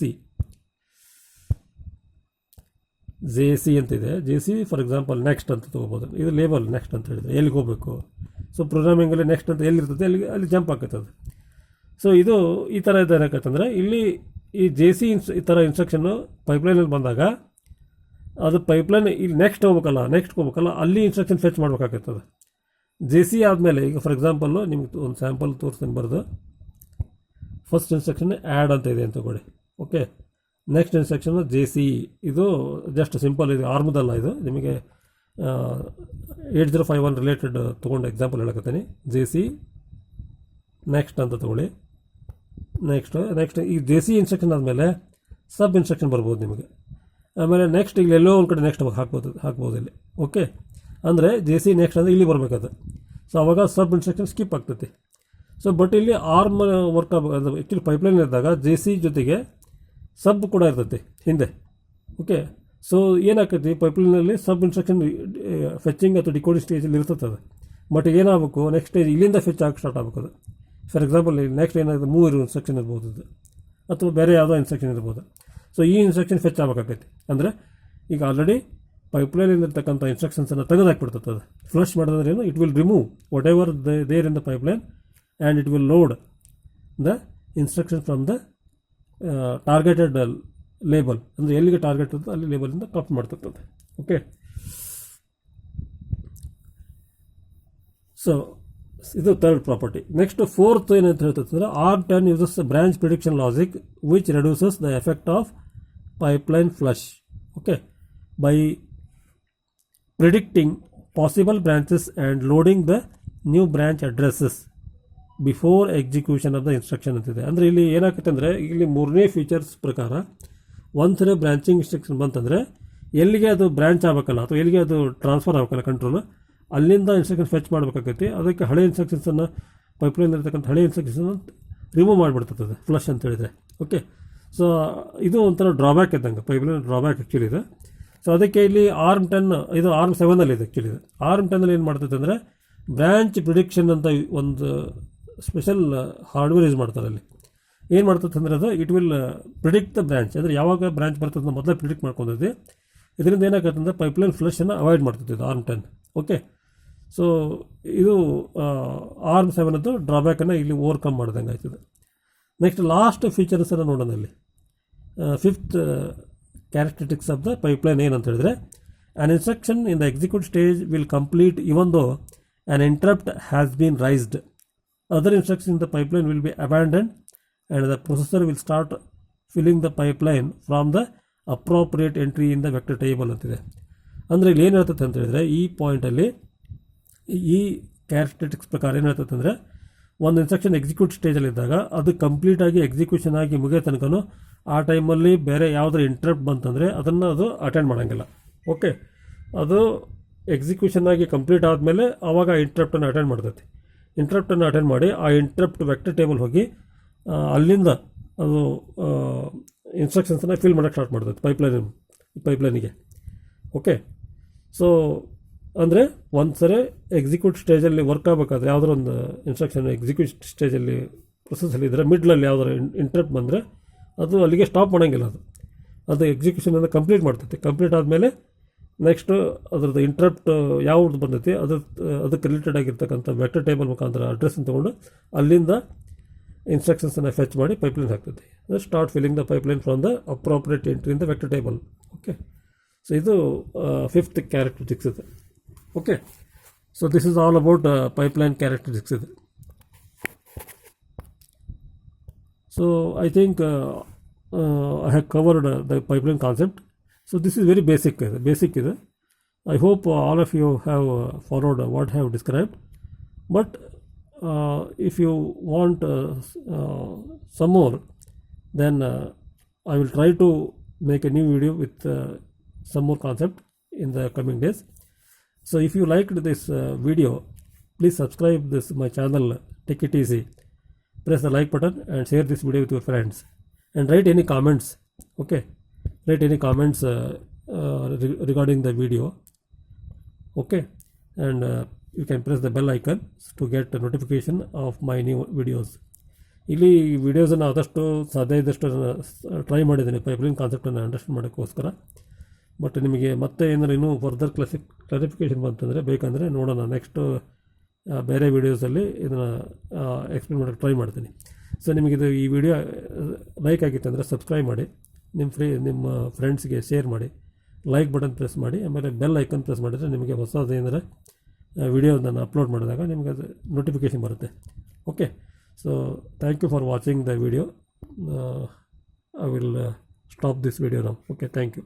ಸಿ ಅಂತಿದೆ. J C for example next ಅಂತ ತೊಗೋಬೋದು. ಇದು ಲೇಬಲ್ ನೆಕ್ಸ್ಟ್ ಅಂತ ಹೇಳಿದ್ರೆ ಎಲ್ಲಿಗೆ ಹೋಗಬೇಕು. ಸೊ ಪ್ರೋಗ್ರಾಮಿಂಗಲ್ಲಿ ನೆಕ್ಸ್ಟ್ ಅಂತ ಎಲ್ಲಿರ್ತದೆ ಅಲ್ಲಿ ಜಂಪ್ ಆಗುತ್ತೆ ಅದು. ಸೊ ಇದು ಈ ಥರ ಏನಾಗತ್ತಂದರೆ ಇಲ್ಲಿ ಈ ಜೆ ಸಿ ಈ ಥರ ಇನ್ಸ್ಟ್ರಕ್ಷನ್ನು ಪೈಪ್ಲೈನಲ್ಲಿ ಬಂದಾಗ ಅದು ಪೈಪ್ಲೈನ್ ಇಲ್ಲಿ ನೆಕ್ಸ್ಟ್ ಹೋಗ್ಬೇಕಲ್ಲ ಅಲ್ಲಿ ಇನ್ಸ್ಟ್ರಕ್ಷನ್ ಫೆಚ್ ಮಾಡಬೇಕಾಗ್ತದೆ. ಜೆ ಸಿ ಆದಮೇಲೆ ಈಗ ಫಾರ್ ಎಕ್ಸಾಂಪಲ್ಲು ನಿಮ್ಗೆ ಒಂದು ಸ್ಯಾಂಪಲ್ ತೋರಿಸ್ತೀನಿ ಬರೆದು. ಫಸ್ಟ್ ಇನ್ಸ್ಟ್ರಕ್ಷನ್ ಆ್ಯಡ್ ಅಂತ ಇದೆ ಅಂತ ತಗೊಳ್ಳಿ. Okay, next instruction J C. ಇದು ಜಸ್ಟ್ ಸಿಂಪಲ್, ಇದು ಆರ್ಮದಲ್ಲ, ಇದು ನಿಮಗೆ 8051 ರಿಲೇಟೆಡ್ ತೊಗೊಂಡು ಎಕ್ಸಾಂಪಲ್ ಹೇಳಕತ್ತೀನಿ. ಜೆ ಸಿ ನೆಕ್ಸ್ಟ್ ಅಂತ ತೊಗೊಳ್ಳಿ. ನೆಕ್ಸ್ಟ್ ಈ ಜೆ ಸಿ ಇನ್ಸ್ಟ್ರಕ್ಷನ್ ಆದಮೇಲೆ ಸಬ್ ಇನ್ಸ್ಟ್ರಕ್ಷನ್ ಬರ್ಬೋದು ನಿಮಗೆ. ಆಮೇಲೆ ನೆಕ್ಸ್ಟ್ ಇಲ್ಲಿ ಎಲ್ಲೋ ಒಂದು ಕಡೆ ನೆಕ್ಸ್ಟ್ ಹಾಕ್ಬೋದು ಇಲ್ಲಿ. ಓಕೆ, ಅಂದರೆ ಜೆ ಸಿ ನೆಕ್ಸ್ಟ್ ಅಂದರೆ ಇಲ್ಲಿ ಬರಬೇಕದು. ಸೊ ಅವಾಗ ಸಬ್ ಇನ್ಸ್ಟ್ರಕ್ಷನ್ ಸ್ಕಿಪ್ ಆಗ್ತೈತಿ. ಸೊ ಬಟ್ ಇಲ್ಲಿ ಆರ್ಮ್ ವರ್ಕ್ ಆಗಬೇಕು. ಆ್ಯಕ್ಚುಲಿ ಪೈಪ್ಲೈನ್ ಇದ್ದಾಗ ಜೆ ಸಿ ಜೊತೆಗೆ ಸಬ್ ಕೂಡ ಇರ್ತೈತಿ ಹಿಂದೆ. ಓಕೆ, ಸೊ ಏನಾಗ್ತೈತಿ ಪೈಪ್ಲೈನಲ್ಲಿ ಸಬ್ ಇನ್ಸ್ಟ್ರಕ್ಷನ್ ಫೆಚ್ಚಿಂಗ್ ಅಥವಾ ಡಿಕೋಡಿಂಗ್ ಸ್ಟೇಜಲ್ಲಿ ಇರ್ತದೆ ಅದು. ಬಟ್ ಏನಾಗಬೇಕು, ನೆಕ್ಸ್ಟ್ ಸ್ಟೇಜ್ ಇಲ್ಲಿಂದ ಫೆಚ್ ಆಗಿ ಸ್ಟಾರ್ಟ್ ಆಗಬೇಕು ಅದು. ಫಾರ್ ಎಕ್ಸಾಂಪಲ್ ನೆಕ್ಸ್ಟ್ ಏನಾಗುತ್ತೆ, ಮೂರು ಇನ್ಸ್ಟ್ರಕ್ಷನ್ ಇರ್ಬೋದು ಅದು, ಅಥವಾ ಬೇರೆ ಯಾವುದೋ ಇನ್ಸ್ಟ್ರಕ್ಷನ್ ಇರ್ಬೋದು. ಸೊ ಈ ಇನ್ಸ್ಟ್ರಕ್ಷನ್ ಫೆಚ್ ಆಗಬೇಕಾಗೈತಿ. ಅಂದರೆ ಈಗ ಆಲ್ರೆಡಿ ಪೈಪ್ಲೈನಲ್ಲಿರ್ತಕ್ಕಂಥ ಇನ್ಸ್ಟ್ರಕ್ಷನ್ಸನ್ನು ತೆಗೆದಾಕ್ಬಿಡ್ತದೆ ಅದು. ಫ್ಲಶ್ ಮಾಡೋದ್ರೆ ಏನು, it will remove whatever there in the pipeline and it will load the instruction from the targeted label. ಅಂದರೆ ಎಲ್ಲಿಗೆ ಟಾರ್ಗೆಟ್ ಇರ್ತದೆ ಅಲ್ಲಿ ಲೇಬಲಿಂದ ಕಾಪಿ ಮಾಡ್ತಿರ್ತದೆ. ಓಕೆ, ಸೊ ಇದು ಥರ್ಡ್ ಪ್ರಾಪರ್ಟಿ. ನೆಕ್ಸ್ಟ್ ಫೋರ್ತ್ ಏನಂತ ಹೇಳ್ತಂದ್ರೆ ARM10 uses branch prediction logic which reduces the effect of pipeline flush. Okay, by predicting possible branches and loading the new branch addresses before execution of the instruction ಅಂತಿದೆ. ಅಂದರೆ ಇಲ್ಲಿ ಏನಾಗುತ್ತೆ ಅಂದರೆ ಇಲ್ಲಿ ಮೂರನೇ features ಪ್ರಕಾರ ಒಂದ್ಸರಿ ಬ್ರಾಂಚಿಂಗ್ ಇನ್ಸ್ಟ್ರಕ್ಷನ್ ಬಂತಂದರೆ ಎಲ್ಲಿಗೆ ಅದು ಬ್ರಾಂಚ್ ಆಗಬೇಕಲ್ಲ ಅಥವಾ ಎಲ್ಲಿಗೆ ಅದು ಟ್ರಾನ್ಸ್ಫರ್ ಆಗಬೇಕಲ್ಲ ಕಂಟ್ರೋಲ್, ಅಲ್ಲಿಂದ ಇನ್ಸ್ಟ್ರಕ್ಷನ್ ಫೆಚ್ ಮಾಡಬೇಕಾಗೈತಿ. ಅದಕ್ಕೆ ಹಳೆ ಇನ್ಸ್ಟ್ರಕ್ಷನ್ಸನ್ನು ಪೈಪ್ಲೈನ್ ಇರ್ತಕ್ಕಂಥ ಹಳೆ ಇನ್ಸ್ಟ್ರಕ್ಷನ್ಸನ್ನು ರಿಮೂವ್ ಮಾಡಿಬಿಡ್ತದೆ ಫ್ಲಶ್ ಅಂತ ಹೇಳಿದರೆ. ಓಕೆ, ಸೊ ಇದು ಒಂಥರ ಡ್ರಾಬ್ಯಾಕ್ ಇದ್ದಂಗೆ, ಪೈಪ್ಲೈನ್ ಡ್ರಾಬ್ಯಾಕ್ ಆ್ಯಕ್ಚುಲಿ ಇದೆ. ಸೊ ಅದಕ್ಕೆ ಇಲ್ಲಿ ARM10 ಇದು ARM7 ಇದೆ ಆ್ಯಕ್ಚುಲಿ. ಇದು ARM10 ಏನು ಮಾಡ್ತೈತೆ ಅಂದರೆ ಬ್ರಾಂಚ್ ಪ್ರಿಡಿಕ್ಷನ್ ಅಂತ ಒಂದು ಸ್ಪೆಷಲ್ ಹಾರ್ಡ್ವೇರ್ ಯೂಸ್ ಮಾಡ್ತಾರೆ. ಅಲ್ಲಿ ಏನು ಮಾಡ್ತದೆ ಅಂದರೆ ಅದು it will predict the branch. ಅಂದರೆ ಯಾವಾಗ ಬ್ರಾಂಚ್ ಬರ್ತದೆ ಮೊದಲೇ ಪ್ರಿಡಿಕ್ಟ್ ಮಾಡ್ಕೊಂಡೈತಿ. ಇದರಿಂದ ಏನಾಗುತ್ತೆ ಅಂದರೆ ಪೈಪ್ಲೈನ್ ಫ್ಲಶನ್ನು ಅವಾಯ್ಡ್ ಮಾಡ್ತದೆ ಇದು ARM10. ಓಕೆ, ಸೊ ಇದು ARM7 ಡ್ರಾಬ್ಯಾಕನ್ನು ಇಲ್ಲಿ ಓವರ್ಕಮ್ ಮಾಡ್ದಂಗೆ ಆಯ್ತದೆ. ನೆಕ್ಸ್ಟ್ ಲಾಸ್ಟ್ ಫೀಚರ್ಸನ್ನು ನೋಡೋಣ. ಇಲ್ಲಿ fifth characteristics of the pipeline ಏನಂತ ಹೇಳಿದ್ರೆ an instruction in the execute stage will complete even though an interrupt has been raised. Other instruction in the pipeline will be abandoned and the processor will start filling the pipeline from the appropriate entry in the vector table ಅಂತಿದೆ. ಅಂದರೆ ಇಲ್ಲಿ ಏನು ಹೇಳ್ತದೆ ಅಂತ ಹೇಳಿದ್ರೆ ಈ ಪಾಯಿಂಟಲ್ಲಿ ಈ characteristics ಪ್ರಕಾರ ಏನು ಹೇಳ್ತದೆ ಅಂದರೆ ಒಂದು ಇನ್ಸ್ಟ್ರಕ್ಷನ್ ಎಕ್ಸಿಕ್ಯೂಟ್ ಸ್ಟೇಜಲ್ಲಿದ್ದಾಗ ಅದು ಕಂಪ್ಲೀಟಾಗಿ ಎಕ್ಸಿಕ್ಯೂಷನ್ ಆಗಿ ಮುಗಿಯೋ ತನಕನೂ ಆ ಟೈಮಲ್ಲಿ ಬೇರೆ ಯಾವುದರ ಇಂಟ್ರಪ್ಟ್ ಬಂತಂದರೆ ಅದನ್ನು ಅದು ಅಟೆಂಡ್ ಮಾಡೋಂಗಿಲ್ಲ. ಓಕೆ, ಅದು ಎಕ್ಸಿಕ್ಯೂಷನ್ ಆಗಿ ಕಂಪ್ಲೀಟ್ ಆದಮೇಲೆ ಆವಾಗ ಇಂಟ್ರಪ್ಟನ್ನು ಅಟೆಂಡ್ ಮಾಡ್ತೈತಿ. ಇಂಟ್ರಪ್ಟನ್ನು ಅಟೆಂಡ್ ಮಾಡಿ ಆ ಇಂಟ್ರಪ್ಟ್ ವೆಕ್ಟರ್ ಟೇಬಲ್ ಹೋಗಿ ಅಲ್ಲಿಂದ ಅದು ಇನ್ಸ್ಟ್ರಕ್ಷನ್ಸನ್ನು ಫಿಲ್ ಮಾಡೋಕ್ಕೆ ಸ್ಟಾರ್ಟ್ ಮಾಡ್ತೈತೆ ಪೈಪ್ಲೈನಿಗೆ. ಓಕೆ, ಸೊ ಅಂದರೆ ಒಂದು ಸರಿ ಎಕ್ಸಿಕ್ಯೂಟ್ ಸ್ಟೇಜಲ್ಲಿ ವರ್ಕ್ ಆಗಬೇಕಾದ್ರೆ ಯಾವುದೋ ಒಂದು ಇನ್ಸ್ಟ್ರಕ್ಷನ್ ಎಕ್ಸಿಕ್ಯೂಟ್ ಸ್ಟೇಜಲ್ಲಿ ಪ್ರೊಸೆಸಲ್ಲಿ ಇದ್ದರೆ ಮಿಡ್ಲಲ್ಲಿ ಯಾವುದಾರ ಇಂಟ್ರಪ್ಟ್ ಬಂದರೆ ಅದು ಅಲ್ಲಿಗೆ ಸ್ಟಾಪ್ ಮಾಡೋಂಗಿಲ್ಲ. ಅದು ಎಕ್ಸಿಕ್ಯೂಷನನ್ನು ಕಂಪ್ಲೀಟ್ ಮಾಡ್ತೈತಿ. ಕಂಪ್ಲೀಟ್ ಆದಮೇಲೆ ನೆಕ್ಸ್ಟು ಅದ್ರದ್ದು ಇಂಟ್ರಪ್ಟ್ ಯಾವ್ದು ಬಂದೈತಿ ಅದಕ್ಕೆ ರಿಲೇಟೆಡ್ ಆಗಿರ್ತಕ್ಕಂಥ ವೆಕ್ಟರ್ ಟೇಬಲ್ ಮುಖಾಂತರ ಅಡ್ರೆಸ್ಸನ್ನು ತೊಗೊಂಡು ಅಲ್ಲಿಂದ ಇನ್ಸ್ಟ್ರಕ್ಷನ್ಸನ್ನು ಫೆಚ್ ಮಾಡಿ ಪೈಪ್ಲೈನ್ ಹಾಕ್ತೈತಿ. Start filling the pipeline from the appropriate entry in the vector table. Okay, so ಇದು ಫಿಫ್ತ್ ಕ್ಯಾರೆಕ್ಟರಿಸ್ಟಿಕ್ಸ್ ಇದೆ. Okay, so this is all about pipeline characteristics ಇದೆ. So I think I have covered the pipeline concept. So this is very basic ಇದೆ. I hope all of you have followed what I have described. But if you want some more, then I will try to make a new video with some more concept in the coming days. So if you liked this video, please subscribe this my channel Take It Easy. Press the like button and share this video with your friends, and write any comments. Okay, write any comments regarding the video. Okay, and you can press the bell icon to get a notification of my new videos. ಇಲ್ಲಿ ವಿಡಿಯೋಸನ್ನು ಆದಷ್ಟು ಸಾಧ್ಯ ಇದ್ದಷ್ಟು try ಮಾಡಿದ್ದೀನಿ pipeline ಕಾನ್ಸೆಪ್ಟನ್ನು understand ಮಾಡೋಕ್ಕೋಸ್ಕರ. But ನಿಮಗೆ ಮತ್ತೆ ಏನಾದ್ರು ಇನ್ನೂ ಫರ್ದರ್ ಕ್ಲಾರಿಫಿಕೇಷನ್ ಬಂತಂದರೆ ಬೇಕಂದರೆ ನೋಡೋಣ, ನೆಕ್ಸ್ಟ್ ಬೇರೆ ವೀಡಿಯೋಸಲ್ಲಿ ಇದನ್ನು ಎಕ್ಸ್ಪ್ಲೇನ್ ಮಾಡೋಕ್ಕೆ ಟ್ರೈ ಮಾಡ್ತೀನಿ. ಸೊ ನಿಮಗಿದು ಈ ವಿಡಿಯೋ ಲೈಕ್ ಆಗಿತ್ತು ಅಂದರೆ ಸಬ್ಸ್ಕ್ರೈಬ್ ಮಾಡಿ, ನಿಮ್ಮ ಫ್ರೆಂಡ್ಸ್ಗೆ ಶೇರ್ ಮಾಡಿ, ಲೈಕ್ ಬಟನ್ ಪ್ರೆಸ್ ಮಾಡಿ, ಆಮೇಲೆ ಬೆಲ್ ಐಕನ್ ಪ್ರೆಸ್ ಮಾಡಿದರೆ ನಿಮಗೆ ಹೊಸದು ಏನಾರ ವಿಡಿಯೋ ನಾನು ಅಪ್ಲೋಡ್ ಮಾಡಿದಾಗ ನಿಮಗೆ ಅದು ನೋಟಿಫಿಕೇಷನ್ ಬರುತ್ತೆ. Okay, so thank you for watching the video. I will stop this video now. Okay, thank you.